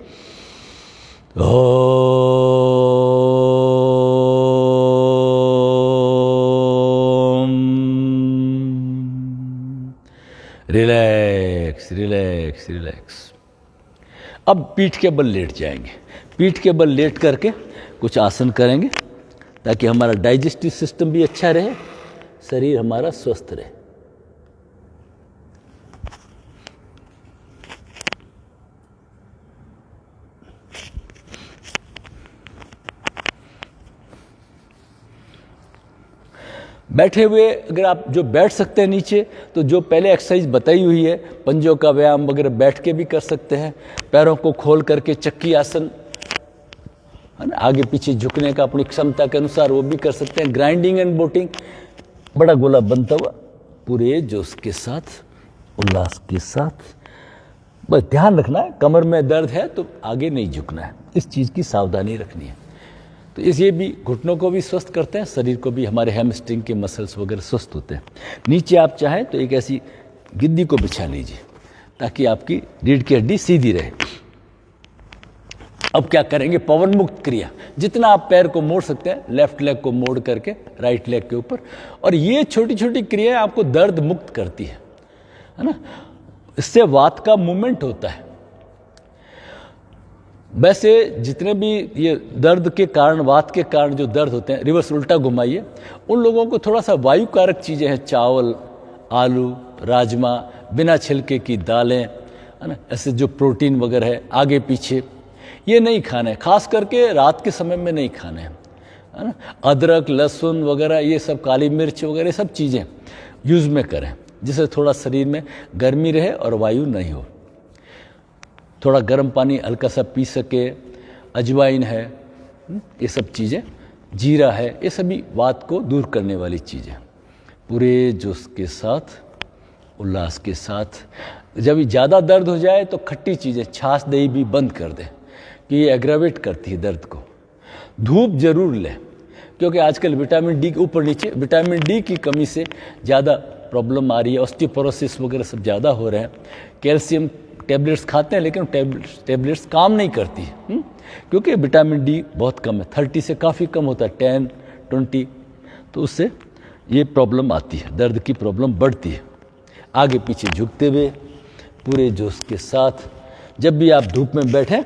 Relax relax relax. अब पीठ के बल लेट जाएंगे। पीठ के बल लेट करके कुछ आसन करेंगे ताकि हमारा डाइजेस्टिव सिस्टम भी अच्छा रहे, शरीर हमारा स्वस्थ रहे। बैठे हुए अगर आप जो बैठ सकते हैं नीचे, तो जो पहले एक्सरसाइज बताई हुई है, पंजों का व्यायाम वगैरह बैठ के भी कर सकते हैं। पैरों को खोल करके चक्की आसन, है ना, आगे पीछे झुकने का अपनी क्षमता के अनुसार वो भी कर सकते हैं। ग्राइंडिंग एंड बोटिंग, बड़ा गोला बनता हुआ पूरे जोश के साथ, उल्लास के साथ। बस ध्यान रखना है, कमर में दर्द है तो आगे नहीं झुकना है, इस चीज़ की सावधानी रखनी है। तो ये भी घुटनों को भी स्वस्थ करते हैं, शरीर को भी, हमारे हैमस्ट्रिंग के मसल्स वगैरह स्वस्थ होते हैं। नीचे आप चाहें तो एक ऐसी गिद्दी को बिछा लीजिए ताकि आपकी रीढ़ की हड्डी सीधी रहे। अब क्या करेंगे? पवन मुक्त क्रिया। जितना आप पैर को मोड़ सकते हैं, लेफ्ट लेग को मोड़ करके राइट लेग के ऊपर, और ये छोटी छोटी क्रियाएं आपको दर्द मुक्त करती है ना। इससे वात का मूवमेंट होता है। वैसे जितने भी ये दर्द के कारण, वात के कारण जो दर्द होते हैं, रिवर्स उल्टा घुमाइए, उन लोगों को थोड़ा सा वायु कारक चीज़ें हैं, चावल, आलू, राजमा, बिना छिलके की दालें, है ना, ऐसे जो प्रोटीन वगैरह है आगे पीछे, ये नहीं खाना है, खास करके रात के समय में नहीं खाना है ना। अदरक, लहसुन वगैरह, ये सब, काली मिर्च वगैरह सब चीज़ें यूज़ में करें, जिससे थोड़ा शरीर में गर्मी रहे और वायु नहीं हो। थोड़ा गर्म पानी हल्का सा पी सके, अजवाइन है, ये सब चीज़ें, जीरा है, ये सभी वात को दूर करने वाली चीज़ें। पूरे जोश के साथ, उल्लास के साथ। जब ज़्यादा दर्द हो जाए तो खट्टी चीज़ें, छाछ दही भी बंद कर दें, कि ये एग्रावेट करती है दर्द को। धूप जरूर लें, क्योंकि आजकल विटामिन डी के ऊपर नीचे, विटामिन डी की कमी से ज़्यादा प्रॉब्लम आ रही है, ऑस्टियोपोरोसिस वगैरह सब ज़्यादा हो रहे हैं। कैल्शियम टैबलेट्स खाते हैं, लेकिन टैबलेट्स काम नहीं करती है, क्योंकि विटामिन डी बहुत कम है, 30 से काफ़ी कम होता है, 10, 20, तो उससे ये प्रॉब्लम आती है, दर्द की प्रॉब्लम बढ़ती है। आगे पीछे झुकते हुए पूरे जोश के साथ। जब भी आप धूप में बैठें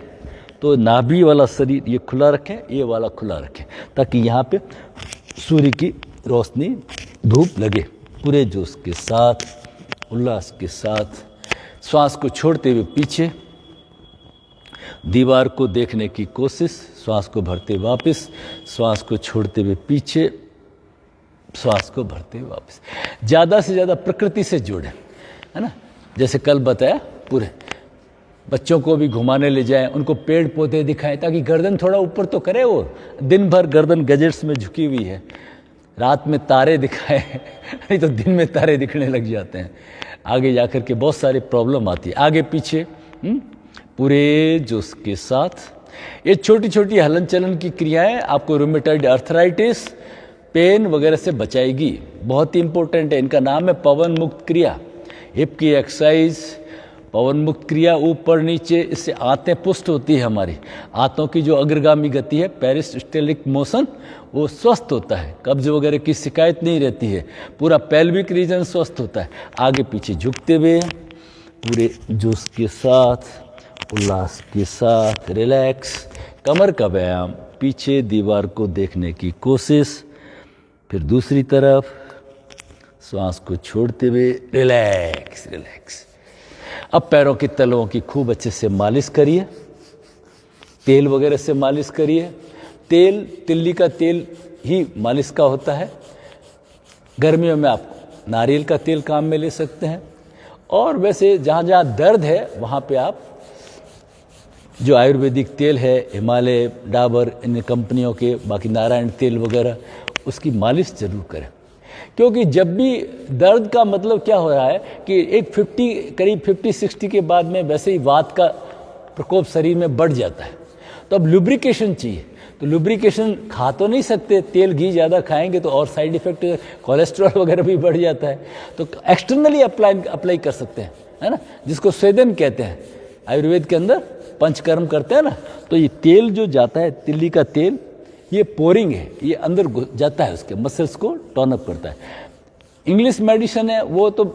तो नाभि वाला शरीर ये खुला रखें, ये वाला खुला रखें, ताकि यहाँ पे सूर्य की रोशनी, धूप लगे। पूरे जोश के साथ, उल्लास के साथ, श्वास को छोड़ते हुए पीछे, दीवार को देखने की कोशिश, श्वास को भरते वापस, श्वास को छोड़ते हुए पीछे, श्वास को भरते हुए वापस। ज़्यादा से ज़्यादा प्रकृति से जुड़े, है ना। जैसे कल बताया, पूरे बच्चों को भी घुमाने ले जाएं, उनको पेड़ पौधे दिखाएं, ताकि गर्दन थोड़ा ऊपर तो करे। वो दिन भर गर्दन गजेट्स में झुकी हुई है, रात में तारे दिखाएं नहीं तो दिन में तारे दिखने लग जाते हैं, आगे जाकर के बहुत सारी प्रॉब्लम आती है। आगे पीछे पूरे जोश के साथ। ये छोटी छोटी हलन चलन की क्रियाएं आपको रूमेटॉइड आर्थराइटिस, पेन वगैरह से बचाएगी। बहुत ही इंपॉर्टेंट है, इनका नाम है पवन मुक्त क्रिया। हिप की एक्सरसाइज, पवन मुक्त क्रिया, ऊपर नीचे, इससे आंतें पुष्ट होती है। हमारी आंतों की जो अग्रगामी गति है, पेरिस्टलिक मोशन, वो स्वस्थ होता है, कब्ज वगैरह की शिकायत नहीं रहती है, पूरा पेल्विक रीजन स्वस्थ होता है। आगे पीछे झुकते हुए पूरे जोश के साथ, उल्लास के साथ, रिलैक्स। कमर का व्यायाम, पीछे दीवार को देखने की कोशिश, फिर दूसरी तरफ, श्वास को छोड़ते हुए रिलैक्स रिलैक्स। अब पैरों की तलवों की खूब अच्छे से मालिश करिए, तेल वगैरह से मालिश करिए। तेल, तिल्ली का तेल ही मालिश का होता है। गर्मियों में आप नारियल का तेल काम में ले सकते हैं। और वैसे जहाँ जहाँ दर्द है वहाँ पे आप जो आयुर्वेदिक तेल है, हिमालय, डाबर, इन कंपनियों के, बाकी नारायण तेल वगैरह, उसकी मालिश जरूर करें। क्योंकि जब भी दर्द का मतलब क्या हो रहा है कि एक 50, करीब 50-60 के बाद में वैसे ही वात का प्रकोप शरीर में बढ़ जाता है, तो अब लुब्रिकेशन चाहिए। तो लुब्रिकेशन खा तो नहीं सकते, तेल घी ज़्यादा खाएंगे तो और साइड इफेक्ट, कोलेस्ट्रॉल वगैरह भी बढ़ जाता है। तो एक्सटर्नली अप्लाई कर सकते हैं, है ना, जिसको स्वेदन कहते हैं। आयुर्वेद के अंदर पंचकर्म करते हैं ना, तो ये तेल जो जाता है, तिल्ली का तेल, ये पोरिंग है, ये अंदर जाता है, उसके मसल्स को टोन अप करता है। इंग्लिश मेडिसिन है, वो तो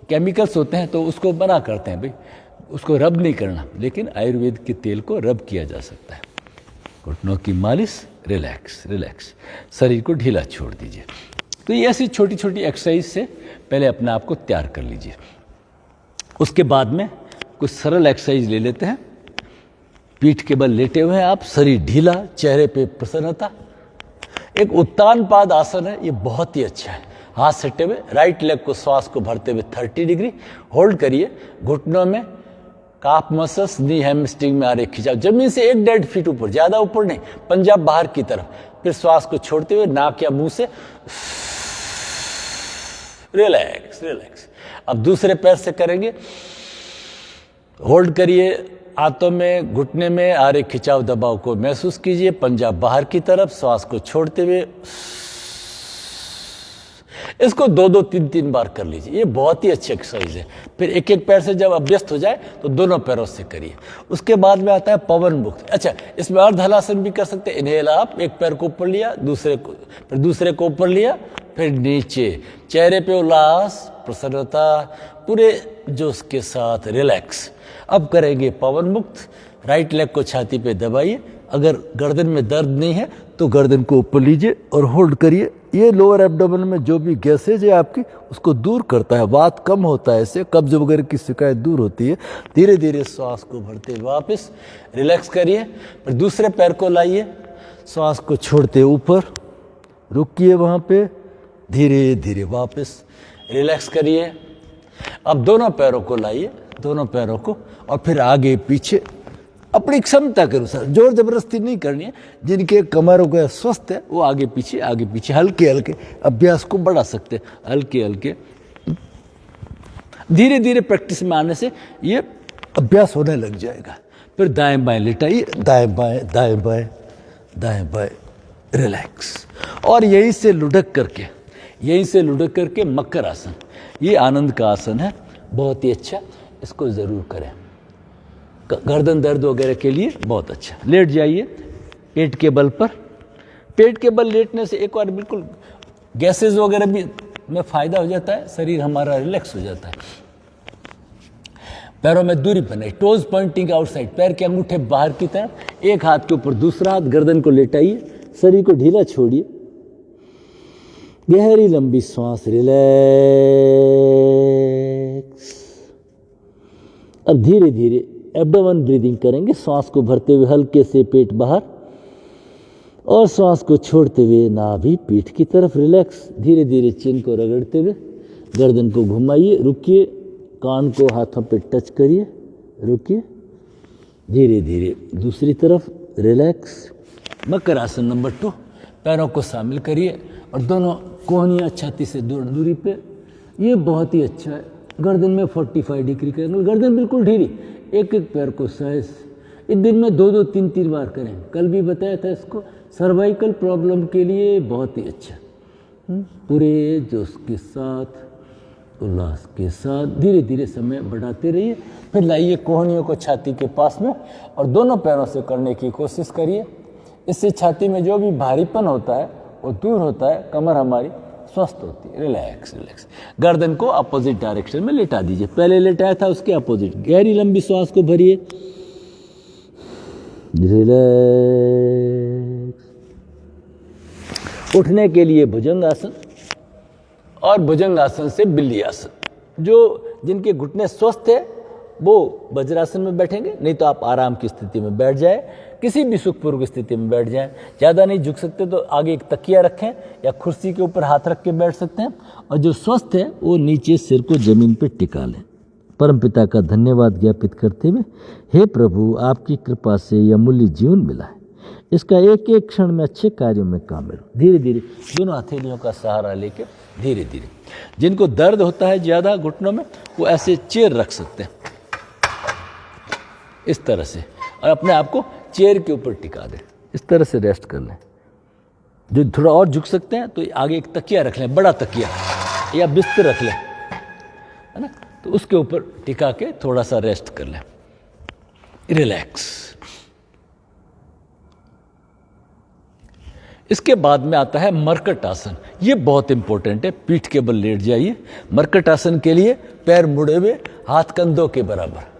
केमिकल्स होते हैं, तो उसको मना करते हैं भाई, उसको रब नहीं करना। लेकिन आयुर्वेद के तेल को रब किया जा सकता है। घुटनों की मालिश, रिलैक्स रिलैक्स, शरीर को ढीला छोड़ दीजिए। तो ये ऐसी छोटी छोटी एक्सरसाइज से पहले अपने आप को तैयार कर लीजिए। उसके बाद में कुछ सरल एक्सरसाइज ले लेते हैं। पीठ के बल लेटे हुए हैं आप, शरीर ढीला, चेहरे पे प्रसन्नता। एक उत्तान पाद आसन है, ये बहुत ही अच्छा है। हाथ सटे हुए, राइट लेग को, श्वास को भरते हुए 30 डिग्री होल्ड करिए। घुटनों में काफ मसल्स, नी हैमस्ट्रिंग में आ रहे खिंचाव, जमीन से 1-1.5 फीट ऊपर, ज्यादा ऊपर नहीं, पंजा बाहर की तरफ। फिर श्वास को छोड़ते हुए नाक या मुंह से रिलैक्स रिलैक्स। अब दूसरे पैर से करेंगे, होल्ड करिए, हाथों में, घुटने में आ रहे खिंचाव दबाव को महसूस कीजिए, पंजा बाहर की तरफ, श्वास को छोड़ते हुए इसको 2-2, 3-3 बार कर लीजिए, ये बहुत ही अच्छी एक्सरसाइज है। फिर एक एक पैर से जब अभ्यस्त हो जाए तो दोनों पैरों से करिए। उसके बाद में आता है पवन मुक्त। अच्छा, इसमें अर्ध हलासन भी कर सकते हैं। इनहेल आप, एक पैर को ऊपर लिया, फिर दूसरे को ऊपर लिया, फिर नीचे, चेहरे पे उल्लास, प्रसन्नता, पूरे जोश के साथ रिलैक्स। अब करेंगे पवन मुक्त। राइट लेग को छाती पे दबाइए। अगर गर्दन में दर्द नहीं है तो गर्दन को ऊपर लीजिए और होल्ड करिए। ये लोअर एब्डोमेन में जो भी गैसेज है आपकी, उसको दूर करता है, वात कम होता है, इससे कब्ज वगैरह की शिकायत दूर होती है। धीरे धीरे श्वास को भरते हुए वापस रिलैक्स करिए। फिर दूसरे पैर को लाइए, श्वास को छोड़ते ऊपर, रुकिए वहाँ पे, धीरे धीरे वापस रिलैक्स करिए। अब दोनों पैरों को लाइए, दोनों पैरों को, और फिर आगे पीछे अपनी क्षमता के अनुसार, जोर जबरदस्ती नहीं करनी है। जिनके कमर वगैरह स्वस्थ है वो आगे पीछे हल्के हल्के अभ्यास को बढ़ा सकते हैं। हल्के हल्के धीरे धीरे प्रैक्टिस में आने से ये अभ्यास होने लग जाएगा। फिर दाएं बाएं लेटाइए, दाएं बाएं दाएं बाएं दाएं बाएं, रिलैक्स। और यहीं से लुढ़क करके मकर आसन, ये आनंद का आसन है, बहुत ही अच्छा, इसको ज़रूर करें। गर्दन दर्द वगैरह के लिए बहुत अच्छा। लेट जाइए पेट के बल पर। पेट के बल लेटने से एक बार बिल्कुल गैसेज वगैरह भी में फ़ायदा हो जाता है, शरीर हमारा रिलैक्स हो जाता है। पैरों में दूरी बनाइए, टोज पॉइंटिंग आउटसाइड, पैर के अंगूठे बाहर की तरफ, एक हाथ के ऊपर दूसरा हाथ, गर्दन को लेटाइए, शरीर को ढीला छोड़िए, गहरी लंबी सांस, रिलैक्स। अब धीरे धीरे एब्डोमेन ब्रीदिंग करेंगे, श्वास को भरते हुए हल्के से पेट बाहर, और श्वास को छोड़ते हुए नाभि पीठ की तरफ, रिलैक्स। धीरे धीरे चिन को रगड़ते हुए गर्दन को घुमाइए, रुकिए, कान को हाथों पे टच करिए, रुकिए, धीरे धीरे दूसरी तरफ, रिलैक्स। मकर आसन नंबर 2, पैरों को शामिल करिए और दोनों कोहनियाँ छाती से दूरी पे, ये बहुत ही अच्छा है। गर्दन में 45 डिग्री का एंगल, गर्दन बिल्कुल ढीली, एक एक पैर को सहज, इस दिन में 2-2, 3-3 बार करें। कल भी बताया था इसको, सर्वाइकल प्रॉब्लम के लिए बहुत ही अच्छा। पूरे जोश के साथ, उल्लास के साथ धीरे धीरे समय बढ़ाते रहिए। फिर लाइए कोहनियों को छाती के पास में और दोनों पैरों से करने की कोशिश करिए। इससे छाती में जो भी भारीपन होता है वो दूर होता है, कमर हमारी स्वस्थ होती है। Relax relax. गर्दन को अपोजिट डायरेक्शन में लेटा दीजिए, पहले लेटाया था उसके अपोजिट। गहरी लंबी श्वास को भरिए, रिलैक्स। उठने के लिए भुजंग आसन और भुजंग आसन से बिल्ली आसन। जिनके घुटने स्वस्थ है वो वज्रासन में बैठेंगे, नहीं तो आप आराम की स्थिति में बैठ जाए, किसी भी सुखपूर्वक स्थिति में बैठ जाएं। ज़्यादा नहीं झुक सकते तो आगे एक तकिया रखें या कुर्सी के ऊपर हाथ रख के बैठ सकते हैं। और जो स्वस्थ है वो नीचे सिर को जमीन पर टिका लें। परमपिता का धन्यवाद ज्ञापित करते हुए, हे प्रभु, आपकी कृपा से यह मूल्य जीवन मिला है, इसका एक एक क्षण में अच्छे कार्यों में काम करो। धीरे धीरे दोनों हथेलियों का सहारा लेके धीरे धीरे। जिनको दर्द होता है ज़्यादा घुटनों में, वो ऐसे चेयर रख सकते हैं इस तरह से, और अपने आप को चेयर के ऊपर टिका दें, इस तरह से रेस्ट कर लें। जो थोड़ा और झुक सकते हैं तो आगे एक तकिया रख लें, बड़ा तकिया या बिस्तर रख लें, है ना, तो उसके ऊपर टिका के थोड़ा सा रेस्ट कर लें। रिलैक्स। इसके बाद में आता है मरकट आसन। ये बहुत इंपॉर्टेंट है। पीठ के बल लेट जाइए। मरकट आसन के लिए पैर मुड़े हुए, हाथ कंधों के बराबर,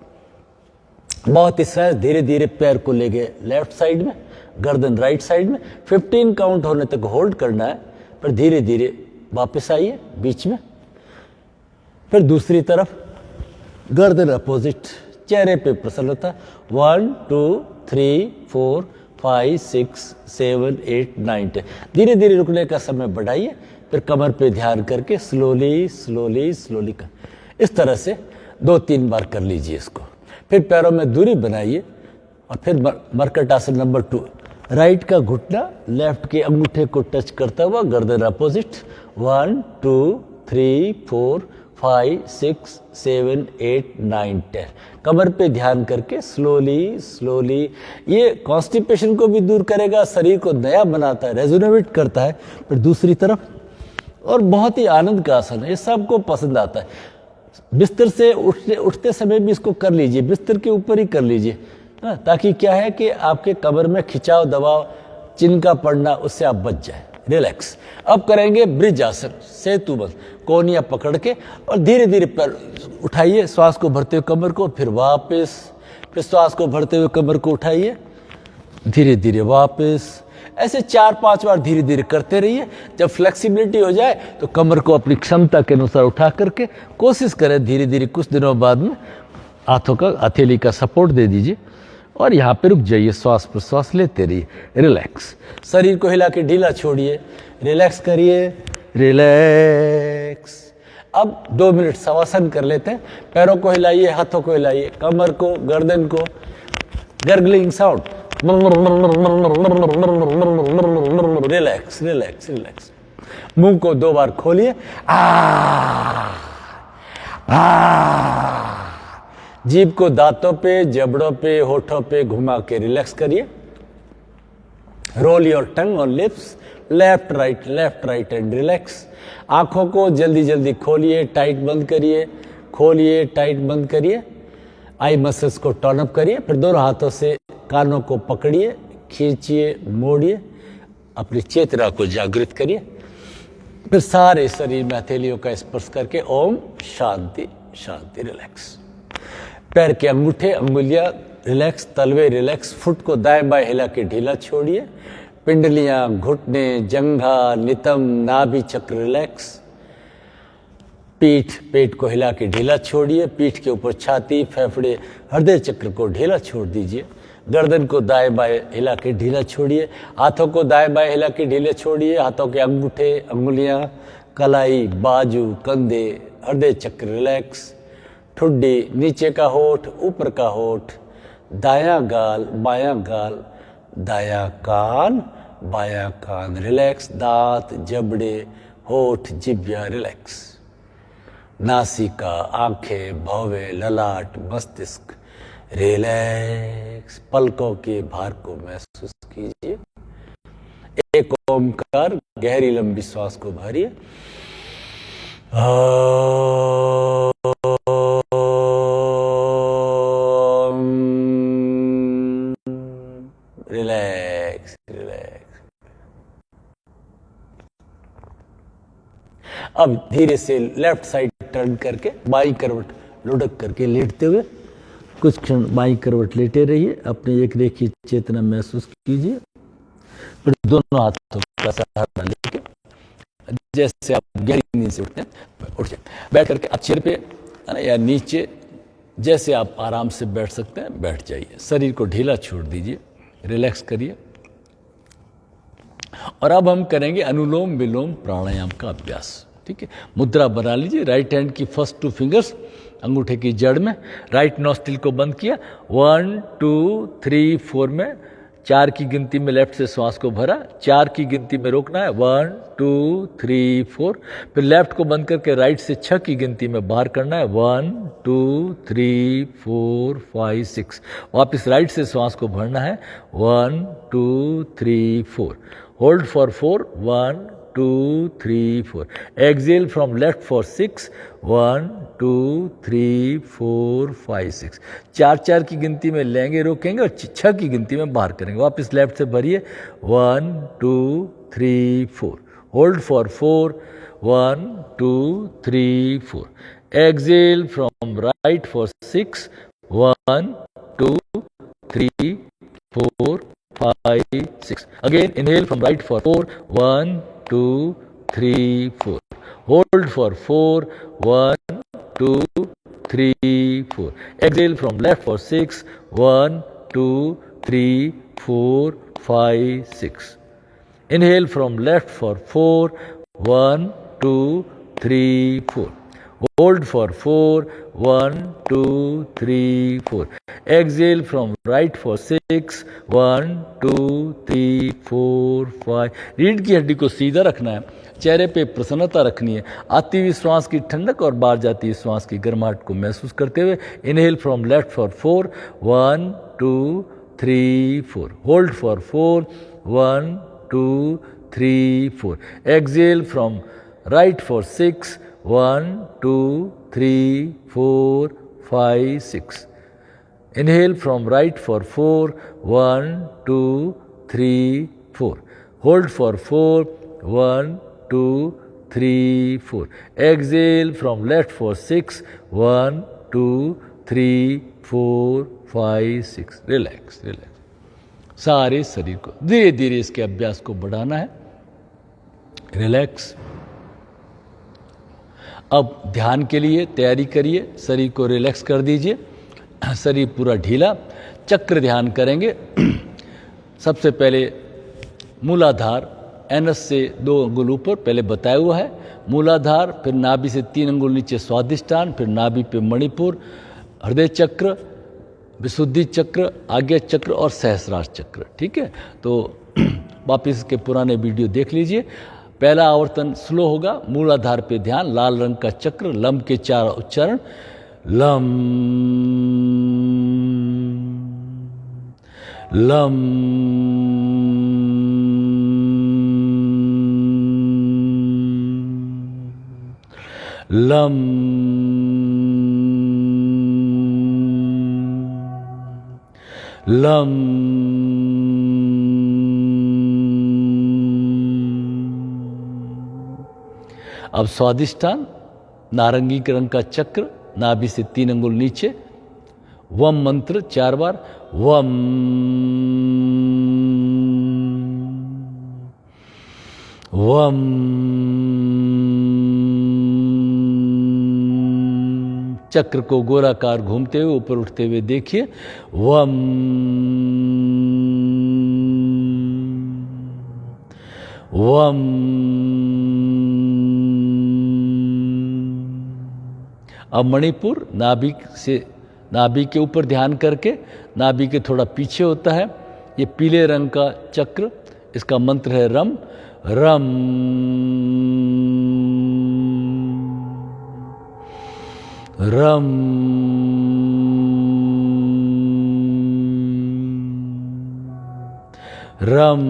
बहुत ही सहज। धीरे धीरे पैर को ले गए लेफ्ट साइड में, गर्दन राइट साइड में। 15 काउंट होने तक होल्ड करना है, फिर धीरे धीरे वापस आइए बीच में। फिर दूसरी तरफ, गर्दन अपोजिट, चेहरे पे प्रसन्नता। 1 2 3 4 5 6 7 8 9 10। धीरे धीरे रुकने का समय बढ़ाइए, फिर कमर पे ध्यान करके स्लोली स्लोली स्लोली कर, इस तरह से 2-3 बार कर लीजिए इसको। फिर पैरों में दूरी बनाइए और फिर मरकट आसन नंबर 2। राइट का घुटना लेफ्ट के अंगूठे को टच करता हुआ, गर्दन अपोजिट। 1 2 3 4 5 6 7 8 9 10। कमर पे ध्यान करके स्लोली स्लोली। ये कॉन्स्टिपेशन को भी दूर करेगा, शरीर को नया बनाता है, रेजुनेट करता है। फिर दूसरी तरफ और बहुत ही आनंद का आसन है, ये सबको पसंद आता है। बिस्तर से उठते समय भी इसको कर लीजिए, बिस्तर के ऊपर ही कर लीजिए, ताकि क्या है कि आपके कमर में खिंचाव दबाव चिन्ह का पड़ना उससे आप बच जाए। रिलैक्स। अब करेंगे ब्रिज आसन, सेतुबंध, कोहनियां पकड़ के और धीरे धीरे पैर उठाइए, श्वास को भरते हुए कमर को, फिर वापस, फिर श्वास को भरते हुए कमर को उठाइए, धीरे धीरे वापस, ऐसे 4-5 बार धीरे धीरे करते रहिए। जब फ्लेक्सिबिलिटी हो जाए तो कमर को अपनी क्षमता के अनुसार उठा करके कोशिश करें धीरे धीरे, कुछ दिनों बाद में हाथों का, हथेली का सपोर्ट दे दीजिए और यहाँ पे रुक जाइए, श्वास प्रश्वास लेते रहिए। रिलैक्स। शरीर को हिला के ढीला छोड़िए, रिलैक्स करिए, रिलैक्स। अब 2 मिनट शवासन कर लेते हैं। पैरों को हिलाइए, हाथों को हिलाइए, कमर को, गर्दन को, gargling sound, relax relax relax. मुंह को 2 बार खोलिए, जीभ को दांतों पे, जबड़ों पे, होठों पे घुमा के रिलैक्स करिए। Roll your tongue on lips, left right and relax. आंखों को जल्दी जल्दी खोलिए, टाइट बंद करिए, खोलिए, टाइट बंद करिए। आई मसल्स को टर्न अप करिए, फिर दोनों हाथों से कानों को पकड़िए, खींचिए, मोड़िए, अपनी चेतना को जागृत करिए। फिर सारे शरीर में हथेलियों का स्पर्श करके ओम शांति शांति। रिलैक्स। पैर के अंगूठे, अंगुलियां रिलैक्स, तलवे रिलैक्स। फुट को दाएं बाएं हिला के ढीला छोड़िए। पिंडलियां, घुटने, जंघा, नितंब, नाभि चक्र रिलैक्स। पेट को हिला के ढीला छोड़िए। पीठ के ऊपर छाती, फेफड़े, हृदय चक्र को ढीला छोड़ दीजिए। गर्दन को दाएं बाएं हिला के ढीला छोड़िए। हाथों को दाएं बाएं हिला के ढीले छोड़िए। हाथों के अंगूठे, अंगुलियां, कलाई, बाजू, कंधे, हृदय चक्र रिलैक्स। ठुड्डी, नीचे का होठ, ऊपर का होठ, दायां गाल, बायां गाल, दायां कान, बायां कान रिलैक्स। दांत, जबड़े, होठ, जिह्वा रिलैक्स। नासिका, आंखें, भौवें, ललाट, मस्तिष्क रिलैक्स। पलकों के भार को महसूस कीजिए। एक ओमकार, गहरी लंबी श्वास को भरिए। Relax relax. अब धीरे से लेफ्ट साइड टर्न करके बाई करवट लुढ़क करके लेटते हुए कुछ क्षण बाई करवट लेटे रहिए। अपनी एक रेखी चेतना महसूस कीजिए। फिर दोनों हाथों का सहारा लेके जैसे आप गहरी नींद से उठते हैं उठ जाए। बैठ करके आप चेयर पे या नीचे जैसे आप आराम से बैठ सकते हैं बैठ जाइए। शरीर को ढीला छोड़ दीजिए, रिलैक्स करिए। और अब हम करेंगे अनुलोम विलोम प्राणायाम का अभ्यास। ठीक है, मुद्रा बना लीजिए। राइट हैंड की फर्स्ट 2 फिंगर्स अंगूठे की जड़ में, राइट नॉस्ट्रिल को बंद किया। 1 2 3 4 में 4 की गिनती में लेफ्ट से श्वास को भरा, 4 की गिनती में रोकना है। 1 2 3 4। फिर लेफ्ट को बंद करके राइट से 6 की गिनती में बाहर करना है। 1 2 3 4 5 6। वापिस राइट से श्वास को भरना है। 1 2 3 4। Hold for 4 1 2 3 4। Exhale from left for 6 1 2 3 4 5 6। 4 की गिनती में लेंगे, रोकेंगे और 6 की गिनती में बाहर करेंगे। वापस लेफ्ट से भरिए। 1 2 3 4। Hold for 4 1 2 3 4। Exhale from right for 6 1 2 3 4 5 6। Again inhale from right for 4 1 2 3 4. Hold for 4 1 2 3 4. Exhale from left for 6 1 2 3 4 5 6. Inhale from left for 4 1 2 3 4. Hold for 4 1 2 3 4. Exhale from right for 6 1 2 3 4 5। रीढ़ की हड्डी को सीधा रखना है, चेहरे पे प्रसन्नता रखनी है। आती हुई श्वास की ठंडक और बाहर जाती हुई श्वास की गर्माहट को महसूस करते हुए inhale from left for 4 1 2 3 4। Hold for 4 1 2 3 4। Exhale from right for 6, 1 2 3 4 5 6. Inhale from right for 4, 1 2 3 4. Hold for 4, 1 2 3 4. Exhale from left for 6, 1 2 3 4 5 6. Relax relax. सारे शरीर को धीरे धीरे इसके अभ्यास को बढ़ाना है. रिलैक्स. अब ध्यान के लिए तैयारी करिए. शरीर को रिलैक्स कर दीजिए. शरीर पूरा ढीला. चक्र ध्यान करेंगे. सबसे पहले मूलाधार, एनस से 2 अंगुल ऊपर पहले बताया हुआ है. मूलाधार, फिर नाभि से 3 अंगुल नीचे स्वादिष्ठान, फिर नाभि पे मणिपुर, हृदय चक्र, विशुद्धि चक्र, आज्ञा चक्र और सहस्रार चक्र. ठीक है, तो वापिस के पुराने वीडियो देख लीजिए. पहला आवर्तन स्लो होगा. मूलाधार पे ध्यान. लाल रंग का चक्र, लम के 4 उच्चारण. लम लम लम लम. अब स्वादिष्ठान, नारंगी रंग का चक्र, नाभि से 3 अंगुल नीचे. वम मंत्र 4 बार. वम वम. चक्र को गोलाकार घूमते हुए ऊपर उठते हुए देखिए. वम वम. अब मणिपुर, नाभि के ऊपर ध्यान करके, नाभि के थोड़ा पीछे होता है. ये पीले रंग का चक्र, इसका मंत्र है रम. रम रम रम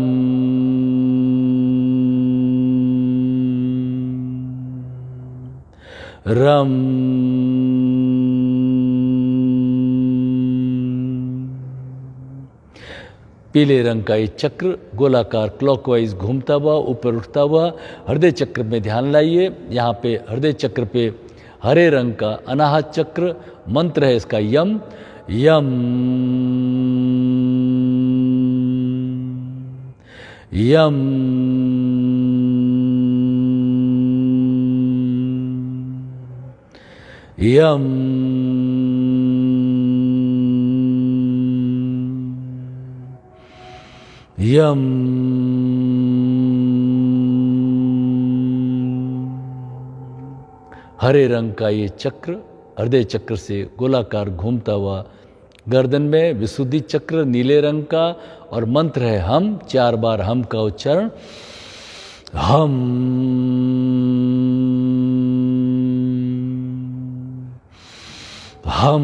रम. पीले रंग का ये चक्र गोलाकार क्लॉकवाइज घूमता हुआ ऊपर उठता हुआ हृदय चक्र में ध्यान लाइए. यहाँ पे हृदय चक्र पे हरे रंग का अनाहत चक्र, मंत्र है इसका यम. यम यम यम. यम हरे रंग का ये चक्र हृदय चक्र से गोलाकार घूमता हुआ गर्दन में विशुद्धि चक्र नीले रंग का और मंत्र है हम. 4 बार हम का उच्चारण. हम हम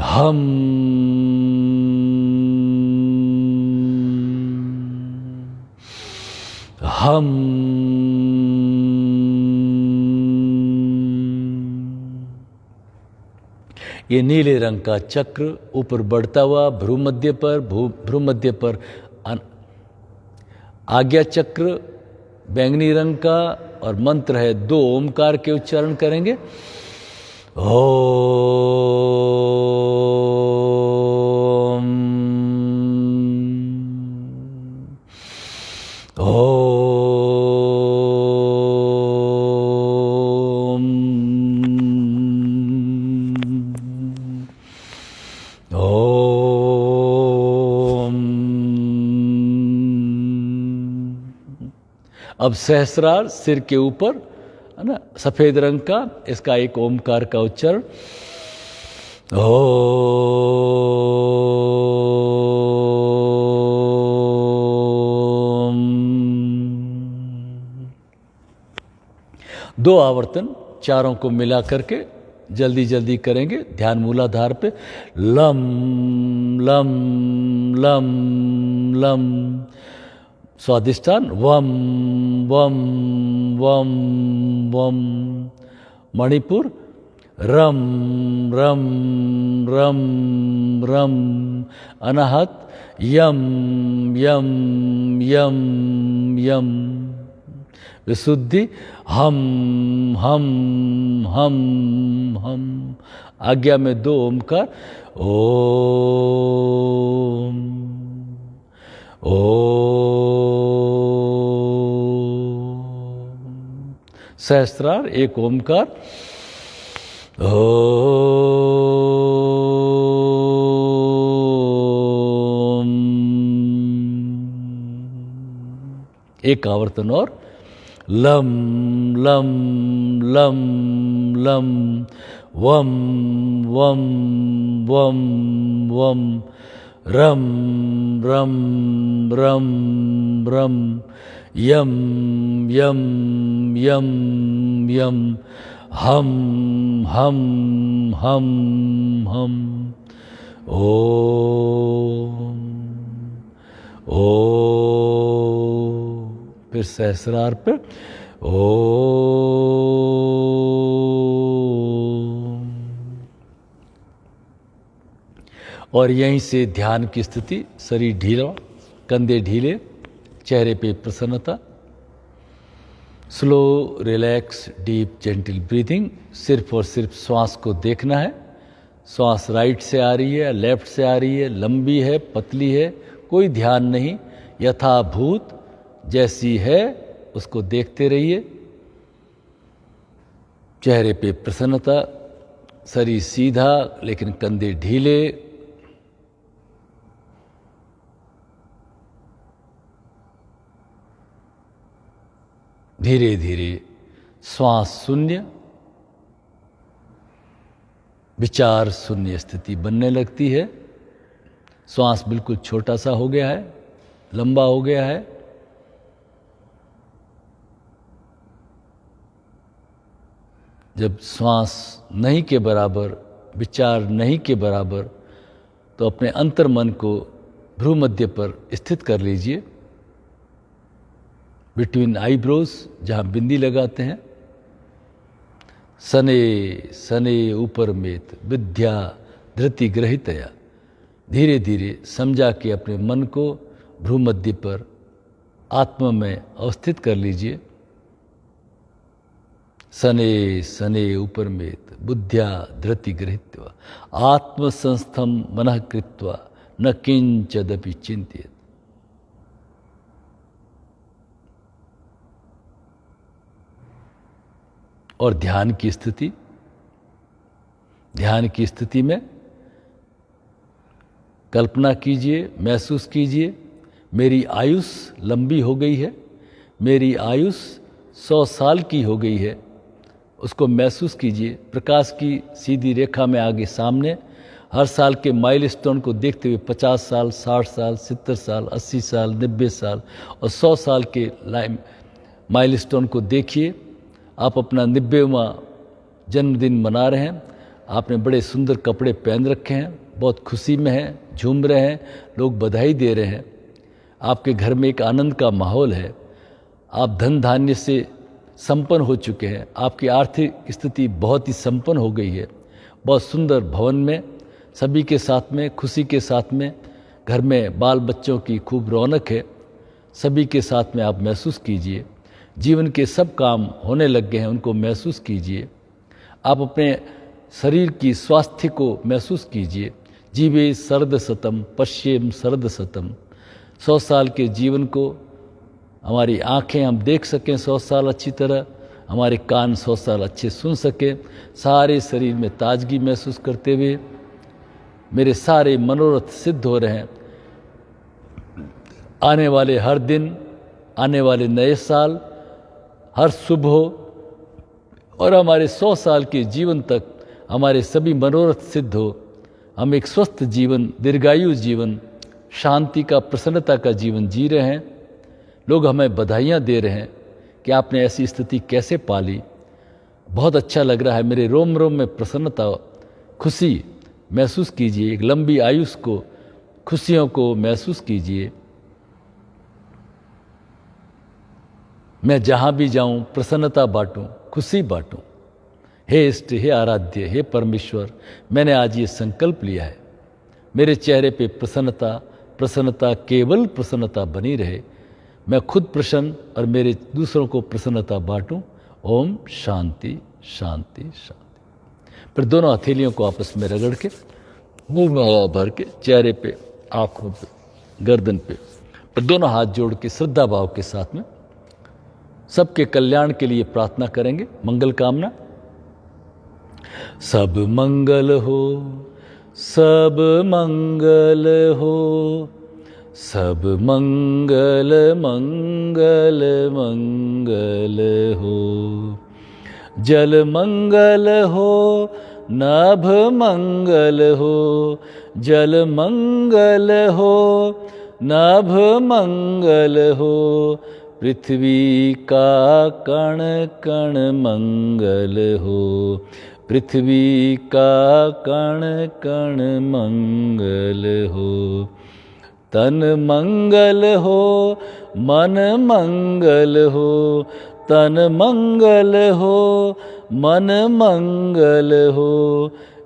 हम हम ये नीले रंग का चक्र ऊपर बढ़ता हुआ भ्रूमध्य पर आज्ञा चक्र बैंगनी रंग का और मंत्र है 2 ओमकार के उच्चारण करेंगे. ओम ओम ओम. अब सहस्रार सिर के ऊपर है ना, सफेद रंग का, इसका एक ओमकार का उच्चारण. ओम. 2 आवर्तन चारों को मिला करके जल्दी जल्दी करेंगे। ध्यान मूलाधार पे। लम लम लम लम। स्वादिष्ठान वम वम वम वम। मणिपुर रम रम रम रम। अनाहत यम यम यम यम। विशुद्धि हम हम हम हम। आज्ञा में 2 ओमकार ओम ओम। सहस्त्रार 1 ओमकार ओम। एक आवर्तन और लम लम लम लम। वम वम वम वम। रम रम रम रम। यम यम यम यम। हम हम हम हम। ओम ओम। फिर सहस्रार पे ओम। और यहीं से ध्यान की स्थिति, शरीर ढीला, कंधे ढीले, चेहरे पे प्रसन्नता, slow relax deep gentle breathing. सिर्फ और सिर्फ श्वास को देखना है। श्वास राइट से आ रही है, लेफ्ट से आ रही है, लंबी है, पतली है, कोई ध्यान नहीं। यथाभूत जैसी है उसको देखते रहिए। चेहरे पे प्रसन्नता, शरीर सीधा लेकिन कंधे ढीले। धीरे धीरे श्वास शून्य, विचार शून्य स्थिति बनने लगती है। श्वास बिल्कुल छोटा सा हो गया है, लंबा हो गया है। जब श्वास नहीं के बराबर, विचार नहीं के बराबर, तो अपने अंतर्मन को भ्रू मध्य पर स्थित कर लीजिए, बिटवीन आईब्रोज, जहाँ बिंदी लगाते हैं। सने सने ऊपर मेत विद्या धृति ग्रहितया। धीरे धीरे समझा के अपने मन को भ्रू मध्य पर आत्मा में अवस्थित कर लीजिए। सने सने ऊपर मेत बुद्ध्या धृति गृहीत्वा आत्मसंस्थम मनः कृत्वा न किंचदपि चिंतित। और ध्यान की स्थिति, ध्यान की स्थिति में कल्पना कीजिए, महसूस कीजिए, मेरी आयुष लंबी हो गई है, मेरी आयुष 100 साल की हो गई है। उसको महसूस कीजिए, प्रकाश की सीधी रेखा में आगे सामने, हर साल के माइलस्टोन को देखते हुए 50 साल, 60 साल, 70 साल, 80 साल, 90 साल और 100 साल के माइलस्टोन को देखिए। आप अपना 90वां जन्मदिन मना रहे हैं। आपने बड़े सुंदर कपड़े पहन रखे हैं, बहुत खुशी में हैं, झूम रहे हैं, लोग बधाई दे रहे हैं। आपके घर में एक आनंद का माहौल है। आप धन धान्य से संपन्न हो चुके हैं। आपकी आर्थिक स्थिति बहुत ही संपन्न हो गई है। बहुत सुंदर भवन में सभी के साथ में, खुशी के साथ में, घर में बाल बच्चों की खूब रौनक है। सभी के साथ में आप महसूस कीजिए। जीवन के सब काम होने लग गए हैं, उनको महसूस कीजिए। आप अपने शरीर की स्वास्थ्य को महसूस कीजिए। जीवे सर्द सतम पश्येम सर्द सतम। 100 साल के जीवन को हमारी आँखें हम देख सकें 100 साल अच्छी तरह, हमारे कान 100 साल अच्छे सुन सकें, सारे शरीर में ताजगी महसूस करते हुए मेरे सारे मनोरथ सिद्ध हो रहे हैं। आने वाले हर दिन, आने वाले नए साल हर शुभ हो और हमारे 100 साल के जीवन तक हमारे सभी मनोरथ सिद्ध हो। हम एक स्वस्थ जीवन, दीर्घायु जीवन, शांति का, प्रसन्नता का जीवन जी रहे हैं। लोग हमें बधाइयाँ दे रहे हैं कि आपने ऐसी स्थिति कैसे पाली। बहुत अच्छा लग रहा है, मेरे रोम रोम में प्रसन्नता, खुशी महसूस कीजिए। एक लंबी आयुष को, खुशियों को महसूस कीजिए। मैं जहाँ भी जाऊँ प्रसन्नता बांटूँ, खुशी बांटूं। हे इष्ट, हे आराध्य, हे परमेश्वर, मैंने आज ये संकल्प लिया है, मेरे चेहरे पे प्रसन्नता, प्रसन्नता, केवल प्रसन्नता बनी रहे। मैं खुद प्रसन्न और मेरे दूसरों को प्रसन्नता बांटूं। ओम शांति शांति शांति। फिर दोनों हथेलियों को आपस में रगड़ के, मुंह में हवा भर के, चेहरे पे, आंखों पे, गर्दन पे, फिर दोनों हाथ जोड़ के श्रद्धा भाव के साथ में सबके कल्याण के लिए प्रार्थना करेंगे। मंगल कामना। सब मंगल हो, सब मंगल हो, सब मंगल मंगल मंगल हो। जल मंगल हो, नभ मंगल हो, जल मंगल हो, नभ मंगल हो। पृथ्वी का कण कण मंगल हो, पृथ्वी का कण कण मंगल हो। तन मंगल हो, मन मंगल हो, तन मंगल हो, मन मंगल हो।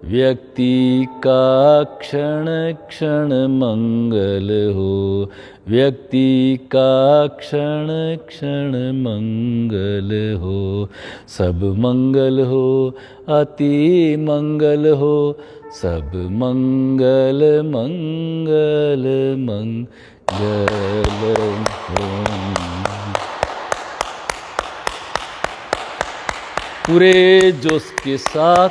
व्यक्ति का क्षण क्षण मंगल हो, व्यक्ति का क्षण क्षण मंगल हो। सब मंगल हो, अति मंगल हो, सब मंगल मंगल मंगल हो। पूरे जोश के साथ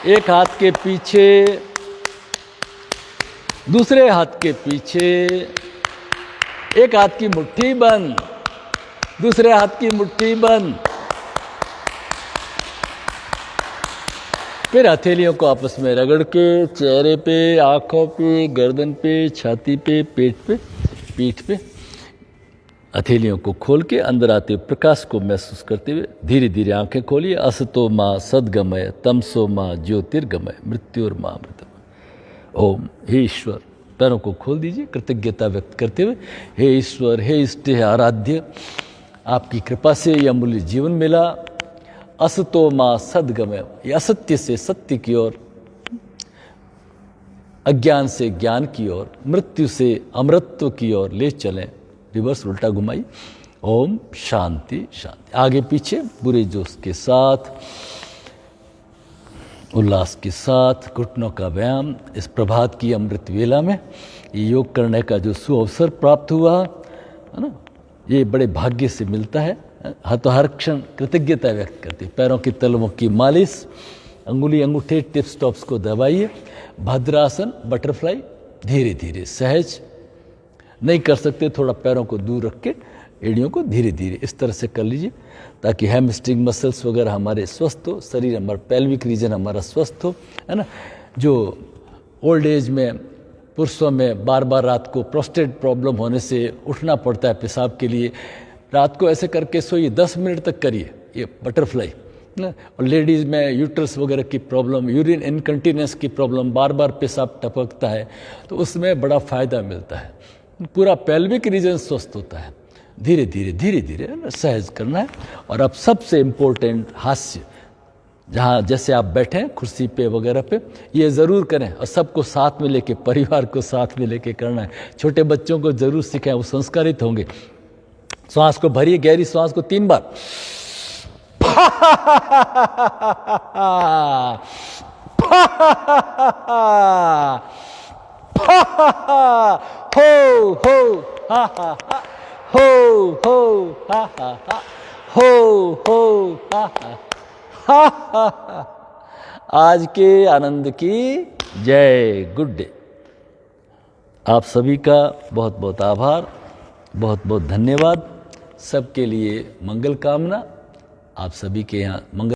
एक हाथ के पीछे, दूसरे हाथ के पीछे, एक हाथ की मुट्ठी बंद, दूसरे हाथ की मुट्ठी बंद। फिर हथेलियों को आपस में रगड़ के चेहरे पे, आंखों पे, गर्दन पे, छाती पे, पेट पे, पीठ पे, हथेलियों को खोल के अंदर आते हुए प्रकाश को महसूस करते हुए धीरे धीरे आंखें खोलिए। असतो मां सद्गमय, तमसो मां ज्योतिर्गमय, मृत्युर्मां मृतमय। ओम। हे ईश्वर, पैरों को खोल दीजिए कृतज्ञता व्यक्त करते हुए। हे ईश्वर, हे इष्ट, हे आराध्य, आपकी कृपा से यह अमूल्य जीवन मिला। असतो मां सद्गमय, ये असत्य से सत्य की ओर, अज्ञान से ज्ञान की ओर, मृत्यु से अमृतत्व की ओर ले चलें। रिवर्स उल्टा घुमाई। ओम शांति शांति। आगे पीछे पूरे जोश के साथ, उल्लास के साथ घुटनों का व्यायाम। इस प्रभात की अमृत वेला में ये योग करने का जो सुअवसर प्राप्त हुआ है ना, ये बड़े भाग्य से मिलता है। तो हर क्षण कृतज्ञता व्यक्त करती। पैरों की तलवों की मालिश, अंगुली अंगूठे टिप्स टॉप्स को दबाइए। भद्रासन, बटरफ्लाई, धीरे धीरे सहज। नहीं कर सकते थोड़ा पैरों को दूर रख के एड़ियों को धीरे धीरे इस तरह से कर लीजिए ताकि हैमस्ट्रिंग मसल्स वगैरह हमारे स्वस्थ हो, शरीर हमारा पेल्विक रीजन हमारा स्वस्थ हो, है ना। जो ओल्ड एज में पुरुषों में बार बार रात को प्रोस्टेट प्रॉब्लम होने से उठना पड़ता है पेशाब के लिए, रात को ऐसे करके सोइए, 10 मिनट तक करिए ये बटरफ्लाई ना। और लेडीज़ में यूट्रस वगैरह की प्रॉब्लम, यूरिन इनकंटिनेंस की प्रॉब्लम, बार बार पेशाब टपकता है, तो उसमें बड़ा फ़ायदा मिलता है। पूरा पेल्विक रीजन स्वस्थ होता है। धीरे धीरे धीरे धीरे सहज करना है। और अब सबसे इम्पोर्टेंट हास्य, जहाँ जैसे आप बैठे कुर्सी पे वगैरह पे, ये ज़रूर करें और सबको साथ में लेके, परिवार को साथ में लेके करना है। छोटे बच्चों को ज़रूर सिखाएं, वो संस्कारित होंगे। श्वास को भरिए, गहरी श्वास को 3 बार। हो हो हा हा हा, हो हो हा हा हा, हो हो हा हा हा हा हा। आज के आनंद की जय। Good day. आप सभी का बहुत बहुत आभार, बहुत बहुत धन्यवाद। सबके लिए मंगल कामना। आप सभी के यहाँ मंगल